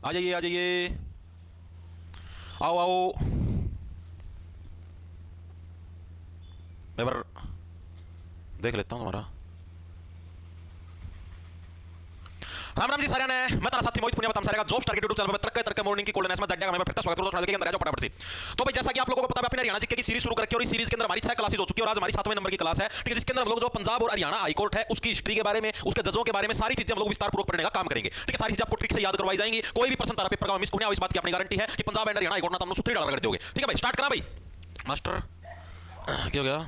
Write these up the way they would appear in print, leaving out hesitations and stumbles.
आ जाइए आ जाइए, आओ आओ। मैं देख लेता हूँ हमारा। राम राम जी सारे ने, मैं तारा साथी मोहित पुनिया बताऊं सारे का जॉब टारगेट यूट्यूब चैनल पर तरक्के मॉर्निंग की कोल्डनेस में जड्डा में फिर स्वागत करूं। दोस्तों के अंदर आ जाओ फटाफट से। तो भाई जैसा कि आप लोगों को पता है अपने हरियाणा जीके की सीरीज शुरू कर रखी है और इस सीरीज के अंदर हमारी 6 क्लासेस हो चुकी है और आज हमारी 7वें नंबर की क्लास है, ठीक है, जिसके अंदर हम लोग जो पंजाब और हरियाणा हाई कोर्ट है उसकी हिस्ट्री के बारे में, उसके जजों के बारे में सारी चीजें हम लोग विस्तारपूर्वक पढ़ने का काम करेंगे, ठीक है। सारी चीजें आपको ट्रिक से याद करवाई जाएंगी, कोई भी प्रश्न तारा पेपर का मिस होने वाली इस बात की अपनी गारंटी है कि Punjab and Haryana high court ना तुम सूत्री डाल कर दोगे, ठीक है भाई। स्टार्ट करा भाई मास्टर, क्या हो गया?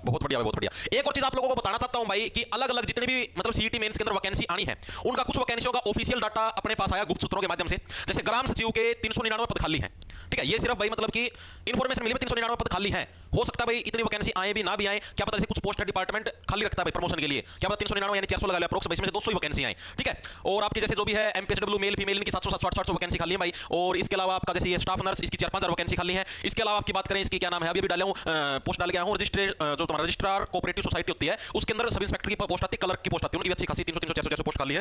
बहुत बढ़िया बहुत बढ़िया। एक और चीज आप लोगों को बताना चाहता हूं भाई कि अलग अलग जितने भी मतलब सीईटी मेंस के अंदर वैकेंसी आनी है उनका कुछ वैकेंसियों का ऑफिशियल डाटा अपने पास आया गुप्त सूत्रों के माध्यम से। जैसे ग्राम सचिव के 399 पद खाली हैं, ठीक है। ये सिर्फ भाई मतलब कि इंफॉर्मेशन मिली 399 पद खाली हैं। हो सकता है भाई इतनी वैकेंसी आए भी ना भी आए, क्या पता। जैसे कुछ पोस्ट डिपार्टमेंट खाली रखता है भाई प्रमोशन के लिए, क्या पता 399 यानी 400 लगा लिया अप्रोक्स, इसमें से 200 ही वैकेंसी आए, ठीक है। और आपकी जैसे जो भी है एमपीएसडब्ल्यू मेल फीमेल इनकी 700 700 वैकेंसी खाली है भाई। और इसके अलावा आपका जैसे ये स्टाफ नर्स इसकी 4-5 वैकेंसी खाली है। इसके अलावा आपकी बात करें इसकी क्या नाम है, अभी डाले हूं पोस्ट डाल गया हूं जो तुम्हारा रजिस्ट्रार कोऑपरेटिव सोसाइटी होती है उसके अंदर सब इंस्पेक्टर की पोस्ट आती है, क्लर्क की पोस्ट आती है, उनकी अच्छी खासी 300 300 400 पोस्ट खाली है।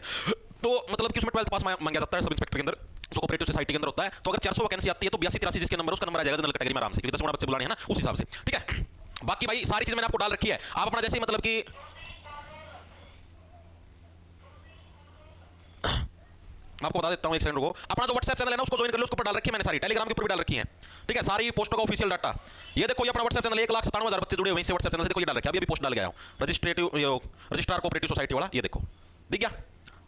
तो मतलब कि उसमें 12th पास मांगा जाता है सब इंस्पेक्टर के अंदर जो कोऑपरेटिव सोसाइटी के अंदर होता है। तो अगर 400 वैकेंसी आती है तो 82-83 जिसके नंबर उसका नंबर आ जाएगा जनरल कैटेगरी में आराम से, क्योंकि 10 गुना बच्चे बुलाने हैं ना उस हिसाब से, ठीक है। बाकी भाई सारी चीज मैंने आपको डाल रखी है, आप अपना जैसे मतलब कि आपको बता देता हूं, एक सेकंड रुको। अपना जो व्हाट्सएप चैनल है ना उसको ज्वाइन कर लो, उसके ऊपर डाल रखी है मैंने सारी, टेलीग्राम के ऊपर भी डाल रखी है, ठीक है, सारी पोस्टों का ऑफिशियल डाटा। ये देखो ये अपना व्हाट्सएप चैनल 1,97,000 बच्चे जुड़े हुए हैं व्हाट्सएप चैनल से, देखो ये डाल रखा है, अभी पोस्ट डाल गया हूं रजिस्ट्रार कोऑपरेटिव सोसाइटी वाला, ये देखो दिख गया,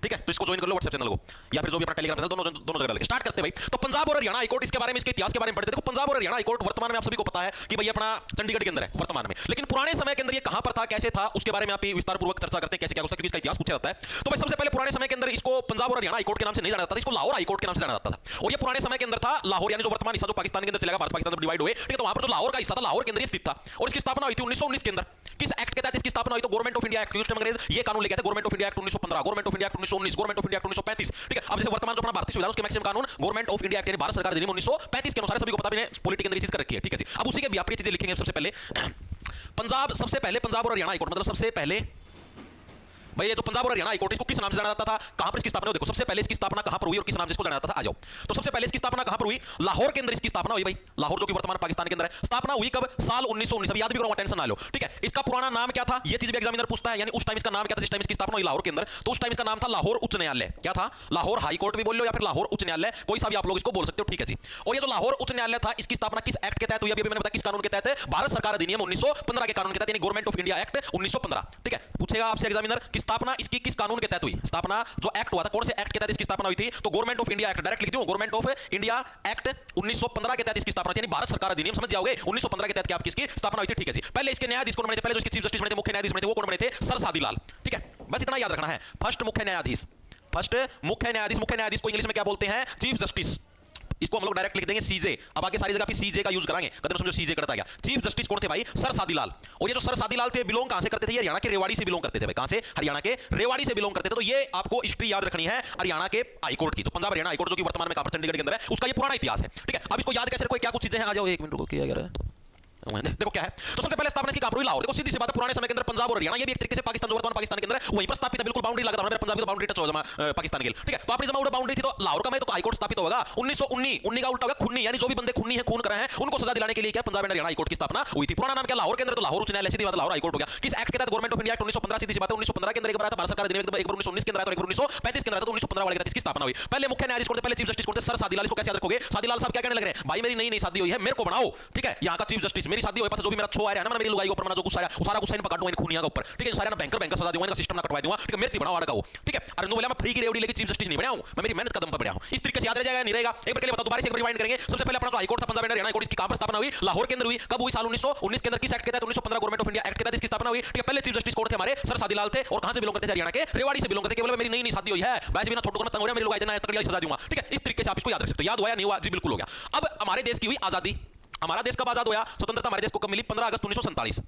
ठीक है। तो इसको ज्वाइन कर लो व्हाट्सएप चैनल को, या फिर जो भी अपना टेलीग्राम चैनल दोनों जगह डाल के स्टार्ट करते हैं भाई। तो पंजाब और हरियाणा हाईकोर्ट इसके बारे में, इसके इतिहास के बारे में पढ़ते। देखो पंजाब और हरियाणा हाईकोर्ट वर्तमान में आप सभी को पता है कि भाई अपना चंडीगढ़ के अंदर है वर्तमान में, लेकिन पुराने समय के अंदर ये कहां पर था, कैसे था, उसके बारे में आप विस्तारपूर्वक चर्चा करते हैं कैसे क्या होता है, क्योंकि इसका इतिहास पूछा जाता है। तो भाई सबसे पहले पुराने समय के अंदर इसको पंजाब और हरियाणा हाईकोर्ट के नाम से नहीं जाना जाता था, इसको लाहौर हाईकोर्ट के नाम से जाना जाता था। और ये पुराने समय के अंदर था लाहौर, यानी जो वर्तमान हिस्सा जो पाकिस्तान के अंदर चलेगा, भारत पाकिस्तान डिवाइड हुए, ठीक है। तो वहां पर जो लाहौर का हिस्सा था लाहौर के अंदर स्थित था और इसकी स्थापना हुई थी 1919 के अंदर। किस एक्ट के तहत इसकी स्थापना हुई? तो गवर्नमेंट ऑफ इंडिया एक्ट, उस टाइम अंग्रेज ये कानून लेके आए थे, government of India act 1915, government of India act 1919, government of India act 1935, ठीक है। अब जैसे वर्तमान जो अपना भारतीय संविधान उसके मैक्सिमम कानून गवर्नमेंट ऑफ इंडिया एक्ट यानी भारत सरकार अधिनियम 1935 के अनुसार, सभी को पता भी है पॉलिटी के अंदर ये चीज कर रखी है, ठीक है जी। अब उसी के व्यापक चीजें लिखेंगे। सबसे पहले पंजाब, सबसे पहले पंजाब और हरियाणा हाईकोर्ट, मतलब सबसे पहले भाई ये जो पंजाब और हरियाणा हाईकोर्ट इसको किस नाम से जाना जाता था, कहां पर इसकी स्थापना हुई? देखो सबसे पहले इसकी स्थापना कहां पर हुई और किस नाम से इसको जाना जाता था, आ जाओ। तो सबसे पहले इसकी स्थापना कहां पर हुई? लाहौर के अंदर इसकी स्थापना हुई भाई, लाहौर जो कि वर्तमान पाकिस्तान के अंदर है। स्थापना हुई कब? साल 1919, अब याद भी करो, टेंशन ना लो, ठीक है। इसका पुराना नाम क्या था ये चीज भी एग्जामिनर पूछता है, यानी उस टाइम इसका नाम क्या था जिस टाइम इसकी स्थापना हुई लाहौर के अंदर? तो उस टाइम इसका नाम था लाहौर उच्च न्यायालय। क्या था? लाहौर हाई कोर्ट भी बोल लो या फिर लाहौर उच्च न्यायालय, कोई सा भी आप लोग इसको बोल सकते हो, ठीक है जी। और ये जो लाहौर उच्च न्यायालय था इसकी स्थापना किस एक्ट के तहत हुई? अभी मैंने बताया किस कानून के तहत है? भारत सरकार अधिनियम 1915 के कानून के तहत, यानी गवर्नमेंट ऑफ इंडिया एक्ट 1915, ठीक है। पूछेगा आपसे एग्जामिनर कि स्थापना इसकी किस कानून के तहत हुई? स्थापना जो एक्ट हुआ था कौन से एक्ट के तहत इसकी स्थापना हुई थी? तो government of India act, direct लिख दूं, गवर्नमेंट ऑफ इंडिया एक्ट 1915 के तहत इसकी स्थापना, यानी भारत सरकार अधिनियम, समझ जाओगे 1915 के तहत क्या आपकी इसकी स्थापना हुई थी, ठीक है जी। पहले इसके न्यायाधीश कौन बने थे? पहले जो इसके चीफ जस्टिस बने थे, मुख्य न्यायाधीश बने थे, वो कौन बने थे? सर सादीलाल, ठीक है। बस इतना याद रखना है, फर्स्ट मुख्य न्यायाधीश, फर्स्ट मुख्य न्यायाधीश। मुख्य न्यायाधीश को इंग्लिश में क्या बोलते हैं? Chief justice. इसको हम लोग डायरेक्ट लिख देंगे सीजे, अब आगे सारी जगह पे सीजे का यूज कराएंगे, कदम समझो सीजे करता गया। चीफ जस्टिस कौन थे भाई? सर सादीलाल। और ये जो सर सादीलाल थे बिलोंग कहां से करते थे? ये हरियाणा के रेवाड़ी से बिलोंग करते थे भाई। कहां से? हरियाणा के रेवाड़ी से बिलोंग करते थे। तो ये आपको हिस्ट्री याद रखनी है हरियाणा के हाईकोर्ट की, तो पंजाब हरियाणा हाईकोर्ट जो कि वर्तमान में चंडीगढ़ के अंदर है, उसका ये पुराना इतिहास है, ठीक है। अब इसको याद कैसे रखो, क्या कुछ चीजें हैं, आ जाओ, एक मिनट रुको, क्या यार देखो क्या है। तो सबसे पहले स्थापना की कहां पर हुई? लाहौर। देखो सीधी सी बात है, पुराने समय के अंदर पंजाब और हरियाणा ये भी एक तरीके से पाकिस्तान जो वर्तमान पाकिस्तान के अंदर है वहीं पर स्थापित है, बिल्कुल बाउंड्री लगा था, पंजाब की बाउंड्री टच हो जाए पाकिस्तान के, ठीक है। तो अपनी जमा बाउंड्री थी, तो लाहौर का में तो हाईकोर्ट स्थापित होगा 1919 का उल्टा होगा खुन्नी, यानी जो भी बंदे खुन्नी है, खून कर रहे हैं, उनको सजा दिलाने के लिए क्या पंजाब एंड हरियाणा हाईकोर्ट की स्थापना हुई थी। पुराना नाम क्या? लाहौर के अंदर, तो लाहौर उच्च न्यायालय, सीधी बात लाहौर हाईकोर्ट हो गया। किस एक्ट के तहत? गवर्नमेंट ऑफ इंडिया एक्ट 1915, सीधी सी बात है 1915 के अंदर एक बार था, भारत सरकार अधिनियम एक बार 1919 के अंदर, एक बार 1935 के अंदर, तो 1915 वाले के तहत इसकी स्थापना हुई। पहले मुख्य न्यायाधीश कौन थे? पहले चीफ जस्टिस कौन थे? सर सादीलाल। इसको कैसे याद रखोगे? सादीलाल साहब क्या कहने लग रहे हैं? भाई मेरी नई नई शादी हुई है, मेरे को बनाओ, ठीक है, यहाँ का चीफ जस्टिस, मेरी शादी हुई, पास जो भी मेरा छो आ रहा है ना, मेरी लुगाई ऊपर जो गुस्सा है वो सारा गुस्सा इन पकड़ दूंगा इन खूनिया के ऊपर, ठीक है, सारा ना बैंकर बैंकर सजा दूंगा, इनका सिस्टम ना कटवा दूंगा, ठीक है, मेरे बनाओ आड़का, ठीक है। अरे नो बोला मैं फ्री की रेवड़ी लेके चीफ जस्टिस नहीं बना हूं, मैं मेरी मेहनत कदम पर बना हूं। इस तरीके से याद रह जाएगा नहीं रहेगा? एक बार के लिए बता, दोबारा से एक बार रिवाइंड करेंगे। सबसे पहले अपना जो हाईकोर्ट था पंजाब एंड हरियाणा हाईकोर्ट, इसकी कहां पर स्थापना हुई? लाहौर के अंदर हुई। कब हुई? साल 1919 के अंदर। किस एक्ट के तहत? 1915 गवर्नमेंट ऑफ इंडिया एक्ट के तहत इसकी स्थापना हुई, ठीक है। पहले चीफ जस्टिस कौन थे हमारे? सर सादीलाल थे। और कहां से बिलोंग करते थे? हरियाणा के रेवाड़ी से बिलोंग करते। केवल मेरी नई नई शादी हुई है, वैसे बिना छोटू को मैं तंग हो रहा, मेरी लुगाई देना तगड़ी सजा दूंगा, ठीक है। इस तरीके से आप इसको याद रख सकते हो। याद हुआ या नहीं हुआ? जी बिल्कुल हो गया। अब हमारे देश की हुई आजादी। हमारा देश कब आजाद हुआ? स्वतंत्रता हमारे देश को कब मिली? 15 अगस्त 1947,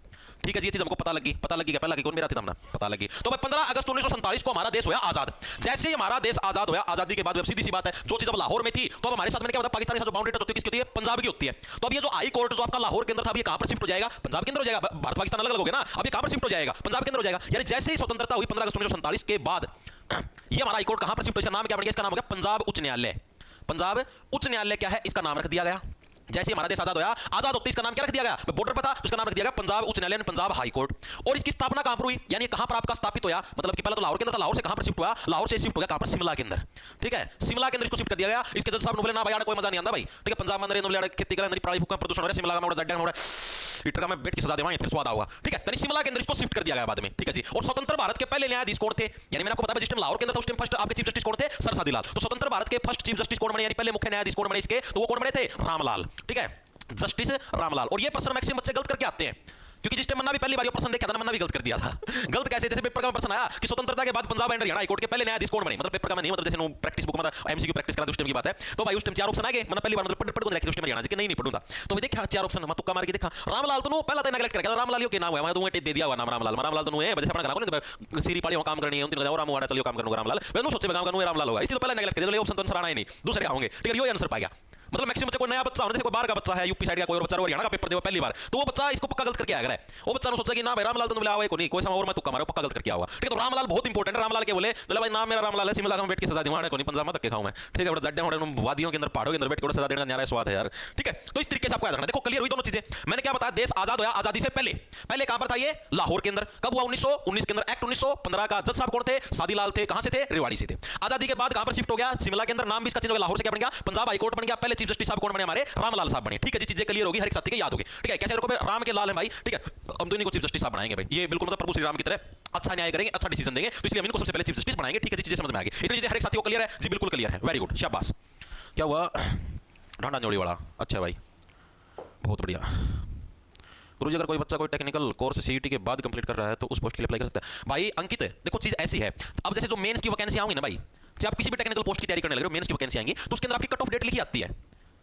ठीक है जी। ये चीज हमको पता लगी क्या? पहला कौन मेरा था हमने पता लगी। तो भाई 15 अगस्त 1947 को हमारा देश हुआ आजाद। जैसे ही हमारा देश आजाद हुआ, आजादी के बाद सीधी सी बात है, जो चीज अब लाहौर में थी, तो अब हमारे साथ में क्या होता है? पाकिस्तान के साथ जो बाउंड्री होती है किसकी होती है? पंजाब की होती है। तो अब ये जो हाई कोर्ट जो आपका लाहौर के अंदर था, अब ये कहां पर शिफ्ट हो जाएगा? पंजाब के अंदर हो जाएगा। भारत पाकिस्तान अलग अलग हो गया ना, अब ये कहां पर शिफ्ट हो जाएगा? पंजाब के अंदर हो जाएगा। यानी जैसे ही स्वतंत्रता हुई 15 अगस्त 1947 के बाद ये हमारा हाई कोर्ट कहां पर शिफ्ट हो? इसका नाम क्या पड़ गया? इसका नाम हो गया पंजाब उच्च न्यायालय। पंजाब उच्च न्यायालय क्या है, इसका नाम रख दिया गया। जैसे हमारा देश आजाद होते इसका नाम क्या रख दिया गया, बॉर्डर पर था तो इसका नाम रख दिया गया पंजाब उच्च न्यायालय, पंजाब हाई कोर्ट। और इसकी स्थापना कहां पर हुई, यानी कहां पर आपका स्थापित होया, मतलब कि पहले तो लाहौर के अंदर था, लाहौर से कहां पर शिफ्ट हुआ, लाहौर से शिफ्ट हो गया कहां पर, शिमला के अंदर। ठीक है, शिमला के अंदर इसको शिफ्ट कर दिया गया। इसके जज साहब ने बोले ना भाई यार कोई मजा नहीं आंदा भाई, ठीक है, पंजाब में अंदर खेती करें अंदर पढ़ाई भूकंप प्रदूषण हो रहा है, शिमला में जड्डा हो रहा है, हीटर का मैं बेट की सजा देवाएं फिर स्वाद आऊगा। ठीक है, तो शिमला के अंदर इसको शिफ्ट कर दिया गया बाद में। ठीक है जी, और स्वतंत्र भारत के पहले न्यायाधीश कौन थे, यानी मैंने आपको बताया जिस टाइम लाहौर के अंदर था उस टाइम फर्स्ट आपके चीफ जस्टिस कौन थे, सर सादीलाल। तो स्वतंत्र भारत के फर्स्ट चीफ जस्टिस कौन बने, यानी पहले मुख्य न्यायाधीश कौन बने इसके, तो वो कौन बने थे, रामलाल। ठीक है, जस्टिस रामलाल। और ये प्रश्न मैक्सिमम बच्चे गलत करके आते हैं, क्योंकि जिस टाइम मन्ना भी पहली बार प्रश्न देखा था, मन्ना भी गलत कर दिया था। गलत कैसे, जैसे पेपर का प्रश्न आया कि स्वतंत्रता के बाद Punjab and Haryana high court के पहले न्यायाधीश कौन बने, मतलब पेपर का नहीं, मतलब जैसे प्रैक्टिस बुक में एमसीक्यू प्रैक्टिस करा उस टाइम की बात है, तो भाई उस टाइम 4 ऑप्शन आ गए, मैंने पहली बार मतलब पढ़ को देखा उस टाइम हरियाणा जी के नहीं पढ़ूंगा, तो मैं देखा 4 ऑप्शन, मैं तुक्का मार के देखा रामलाल तो पहला तो नेगलेक्ट कर गया, रामलाल के नाम है, मैं तो दे दिया हुआ नाम रामलाल तो है, जैसे अपना गाना सीरी पाड़ी काम करनी है, उन दिन राम वाड़ा चलियो काम करूंगा रामलाल, मैं सोचे काम करूंगा रामलाल होगा, इसलिए तो पहले नेगलेक्ट कर दिया, ऑप्शन तो आंसर आना ही नहीं, दूसरे होंगे। ठीक है, ये आंसर पाएगा। मतलब मैक्सिमम बच्चे को नया बच्चा होने, जैसे कोई बाहर का बच्चा है, यूपी साइड का कोई बच्चा हरियाणा का पेपर देगा पहली बार, तो वो बच्चा इसको पक्का गलत करके आएगा। वो बच्चा ने सोचा कि ना भाई रामलाल तो मिला हुआ है कोई नहीं, कोई और मैं तुक्का मारो, पक्का गलत करके आऊंगा। ठीक है, तो रामलाल बहुत इंपॉर्टेंट है। रामलाल के बोले भाई नाम मेरा रामलाल है, शिमला में बैठ के सजा दूंगा, कोई पंजाब में धक्के खाऊं मैं। ठीक है, जड्डे वादियों के अंदर पहाड़ों के अंदर बैठ के सजा देने का न्यारा स्वाद है यार। ठीक है, तो इस तरीके से आपको याद रखना। देखो क्लियर हुई दोनों चीजें। मैंने क्या बताया, देश आजाद हुआ, आजादी से पहले कहां पर था ये, लाहौर के अंदर। कब हुआ, 1919 के अंदर, एक्ट 1915 का। जज साहब कौन थे, सादीलाल थे। कहां से थे, रेवाड़ी से थे। आजादी के बाद कहां पर शिफ्ट हो गया, शिमला के अंदर। नाम भी इसका चेंज हो गया, लाहौर से क्या बन गया, पंजाब हाई कोर्ट बन गया। पहले चीफ जस्टिस साहब कौन बने हमारे, रामलाल साहब बने। ठीक है जी, चीजें क्लियर होगी, हर एक साथी के याद होगी। ठीक है, कैसे रखो राम के लाल है भाई। ठीक है, हम तो इनको चीफ जस्टिस साहब बनाएंगे भाई, ये बिल्कुल मतलब प्रभु श्री राम की तरह अच्छा न्याय करेंगे, अच्छा डिसीजन देंगे, तो इसलिए हम इनको सबसे पहले चीफ जस्टिस बनाएंगे। ठीक है जी, चीजें समझ में आ गई। इतनी चीजें हर एक साथी को क्लियर है जी, बिल्कुल क्लियर है, वेरी गुड, शाबाश। क्या हुआ, ढांडा जोड़ी वाला, अच्छा भाई बहुत बढ़िया। गुरुजी अगर कोई बच्चा कोई टेक्निकल कोर्स सीईटी के बाद कंप्लीट कर रहा है तो उस पोस्ट के लिए अप्लाई कर सकता है। भाई अंकित देखो चीज ऐसी है, अब जैसे जो मेंस की वैकेंसी आएंगी ना भाई, जब आप किसी भी टेक्निकल पोस्ट की तैयारी करने लगे हो, मेंस की वैकेंसी आएंगी तो उसके अंदर आपकी कट ऑफ डेट लिखी आती है।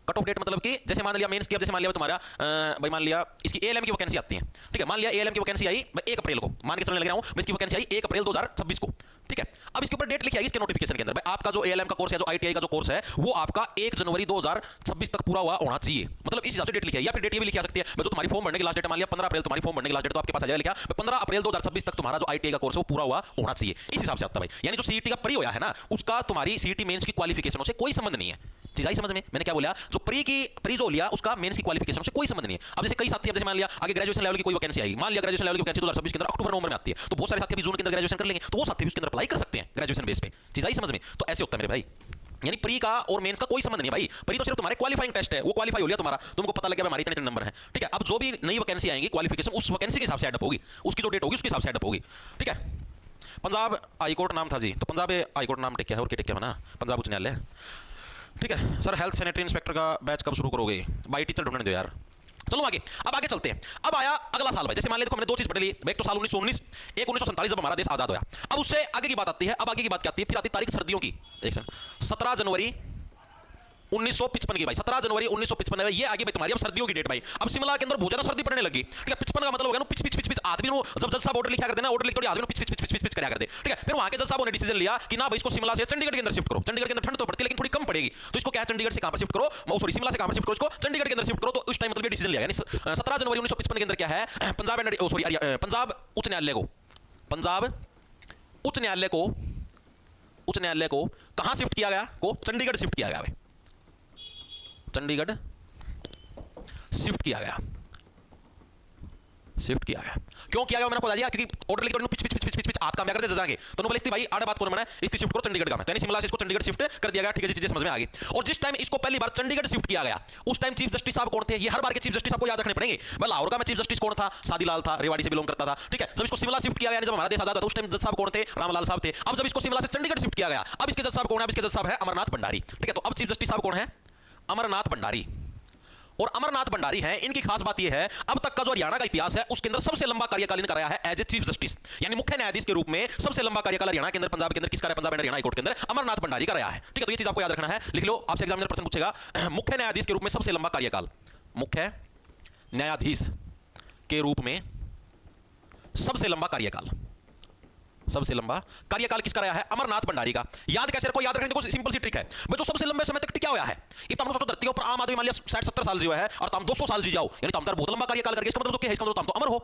कट ऑफ डेट मतलब कि जैसे मान लिया मेंस की, जैसे मान लिया तुम्हारा भाई मान लिया इसकी एएलएम की वैकेंसी आती है। ठीक है, मान लिया एएलएम की वैकेंसी आई 1 अप्रैल को, मान के चलने लग रहा हूं, इसकी वैकेंसी आई 1 अप्रैल 2026 को। ठीक है, अब इसके ऊपर डेट लिखी आई इसके नोटिफिकेशन के अंदर, भाई आपका जो एएलएम का कोर्स है, जो आईटीआई का जो कोर्स है, वो आपका 1 जनवरी 2026 तक पूरा हुआ होना चाहिए। मतलब इस हिसाब से डेट लिखी है, या फिर डेट ये भी लिखी आ सकती है, जो तुम्हारी फॉर्म भरने की लास्ट डेट मान लिया 15 अप्रैल, तुम्हारी फॉर्म भरने की लास्ट डेट तो आपके पास आ जाएगा लिखा 15 अप्रैल 2026 तक तुम्हारा जो आईटीआई का कोर्स है वो पूरा हुआ होना चाहिए। इस हिसाब से आता है भाई, यानी जो सीईटी का प्री होया है ना, उसका तुम्हारी सीईटी मेंस की क्वालिफिकेशनों से कोई संबंध नहीं है। चीज आई समझ में, मैंने क्या बोला, जो प्री जो लिया उसका मेंस की क्वालिफिकेशन से कोई संबंध नहीं है। अब जैसे कई साथी, जैसे मान लिया आगे ग्रेजुएशन लेवल की कोई वैकेंसी आई, मान लिया ग्रेजुएशन लेवल की वैकेंसी 2026 के अंदर अक्टूबर नवंबर में आती है, तो बहुत सारे साथी अभी जून के अंदर ग्रेजुएशन कर लेंगे, तो वो साथी भी उसके अंदर अप्लाई कर सकते हैं ग्रेजुएशन बेस पे। चीज आई समझ में, तो ऐसे होता है मेरे भाई, यानी प्री का और मेंस का कोई संबंध नहीं भाई। प्री तो सिर्फ तुम्हारे क्वालिफाइंग टेस्ट है, वो क्वालिफाई हो लिया तुम्हारा, तुमको पता लग गया हमारी इतने नंबर है। ठीक है, अब जो भी नई वैकेंसी आएंगी क्वालिफिकेशन उस वैकेंसी के हिसाब से एडअप होगी, उसकी जो डेट होगी उसके हिसाब से एडअप होगी। ठीक है, पंजाब हाई कोर्ट नाम था जी, तो पंजाब हाई कोर्ट नाम टेक है और क्या टेक है ना, पंजाब उच्च न्यायालय। ठीक है सर, हेल्थ सैनिटरी इंस्पेक्टर का बैच कब शुरू करोगे भाई, टीचर ढूंढने दो यार। चलो आगे, अब आगे चलते हैं। अब आया अगला साल भाई, जैसे मान लिया देखो हमने 2 चीज पढ़ ली, एक तो साल 1919, एक 1947 जब हमारा देश आजाद हुआ। अब उससे आगे की बात आती है, अब आगे की बात क्या आती है, फिर आती तारीख सर्दियों की। 17 जनवरी 1955 की भाई, 17 जनवरी 1955 है ये आगे भाई तुम्हारी अब सर्दियों की डेट भाई। अब शिमला के अंदर बहुत ज्यादा सर्दी पड़ने लगी। ठीक है, 55 का मतलब हो गया ना पिच पिच पिच पिच, आदमी वो जब जज साहब ऑर्डर लिखा करते ना, ऑर्डर लिख थोड़ी आदमी pitch pitch pitch pitch pitch करा करते। ठीक है, फिर वहां के जज साहब ने डिसीजन लिया कि ना भाई इसको शिमला से चंडीगढ़ के अंदर शिफ्ट करो। चंडीगढ़ के अंदर ठंड तो पड़ती है लेकिन थोड़ी कम पड़ेगी, तो इसको क्या चंडीगढ़ से कहां पर शिफ्ट करो, सॉरी शिमला से कहां पर शिफ्ट करो, इसको चंडीगढ़ के अंदर शिफ्ट करो। तो उस टाइम मतलब ये डिसीजन लिया, यानी 17 जनवरी 1955 के अंदर क्या है, पंजाब उच्च न्यायालय को, पंजाब उच्च न्यायालय को कहां शिफ्ट किया गया, को चंडीगढ़ शिफ्ट किया गया भाई, चंडीगढ़ शिफ्ट किया गया, शिफ्ट किया गया। क्यों किया गया मैंने आपको बता दिया, क्योंकि ऑर्डर लिख pitch pitch pitch pitch pitch हाथ काम क्या करते जजाएंगे, तो बोले इसकी भाई आड़े बात कौन बनाए, इसकी शिफ्ट करो चंडीगढ़ का, यानी शिमला से इसको चंडीगढ़ शिफ्ट कर दिया गया। ठीक है, चीजें समझ में आ गई। और जिस टाइम इसको पहली बार चंडीगढ़ शिफ्ट किया गया उस टाइम चीफ जस्टिस साहब कौन थे, ये हर बार के चीफ जस्टिस आपको याद रखने पड़ेंगे। भाई लाहौर का में चीफ जस्टिस कौन था, सादीलाल था, रेवाड़ी से बिलोंग करता था। ठीक है, जब इसको शिमला शिफ्ट किया गया, जब हमारा देश आजाद था उस टाइम जज साहब कौन थे, रामलाल साहब थे। अब जब इसको शिमला से चंडीगढ़ शिफ्ट किया गया, अब इसके जज साहब कौन है, अब इसके जज साहब है अमरनाथ भंडारी। ठीक है, तो अब चीफ जस्टिस साहब कौन है, अमरनाथ भंडारी। और अमरनाथ भंडारी हैं, इनकी खास बात यह है अब तक का जो हरियाणा का इतिहास है उसके अंदर सबसे लंबा कार्यकालीन कराया है एज ए चीफ जस्टिस, यानी मुख्य न्यायाधीश के रूप में सबसे लंबा कार्यकाल हरियाणा के अंदर, पंजाब के अंदर किसका है, Punjab and Haryana high court के अंदर अमरनाथ भंडारी का रहा है। ठीक है, तो ये चीज आपको याद रखना है, लिख लो, आपसे एग्जामिनर प्रश्न पूछेगा मुख्य न्यायाधीश के रूप में सबसे लंबा कार्यकाल, मुख्य न्यायाधीश के रूप में सबसे लंबा कार्यकाल, सबसे लंबा कार्यकाल किसका रहा है? अमरनाथ भंडारी का। याद कैसे रखो? याद रखने की सिंपल सी ट्रिक है भाई, जो सबसे लंबे समय तक टिका हुआ है। ये तो हम सोचो धरती पर आम आदमी मान लिया 60-70 साल जिया है और तुम 200 साल जी जाओ, यानी तुम बहुत लंबा कार्यकाल करके, इसका मतलब तो क्या है? इसका मतलब तुम तो अमर हो।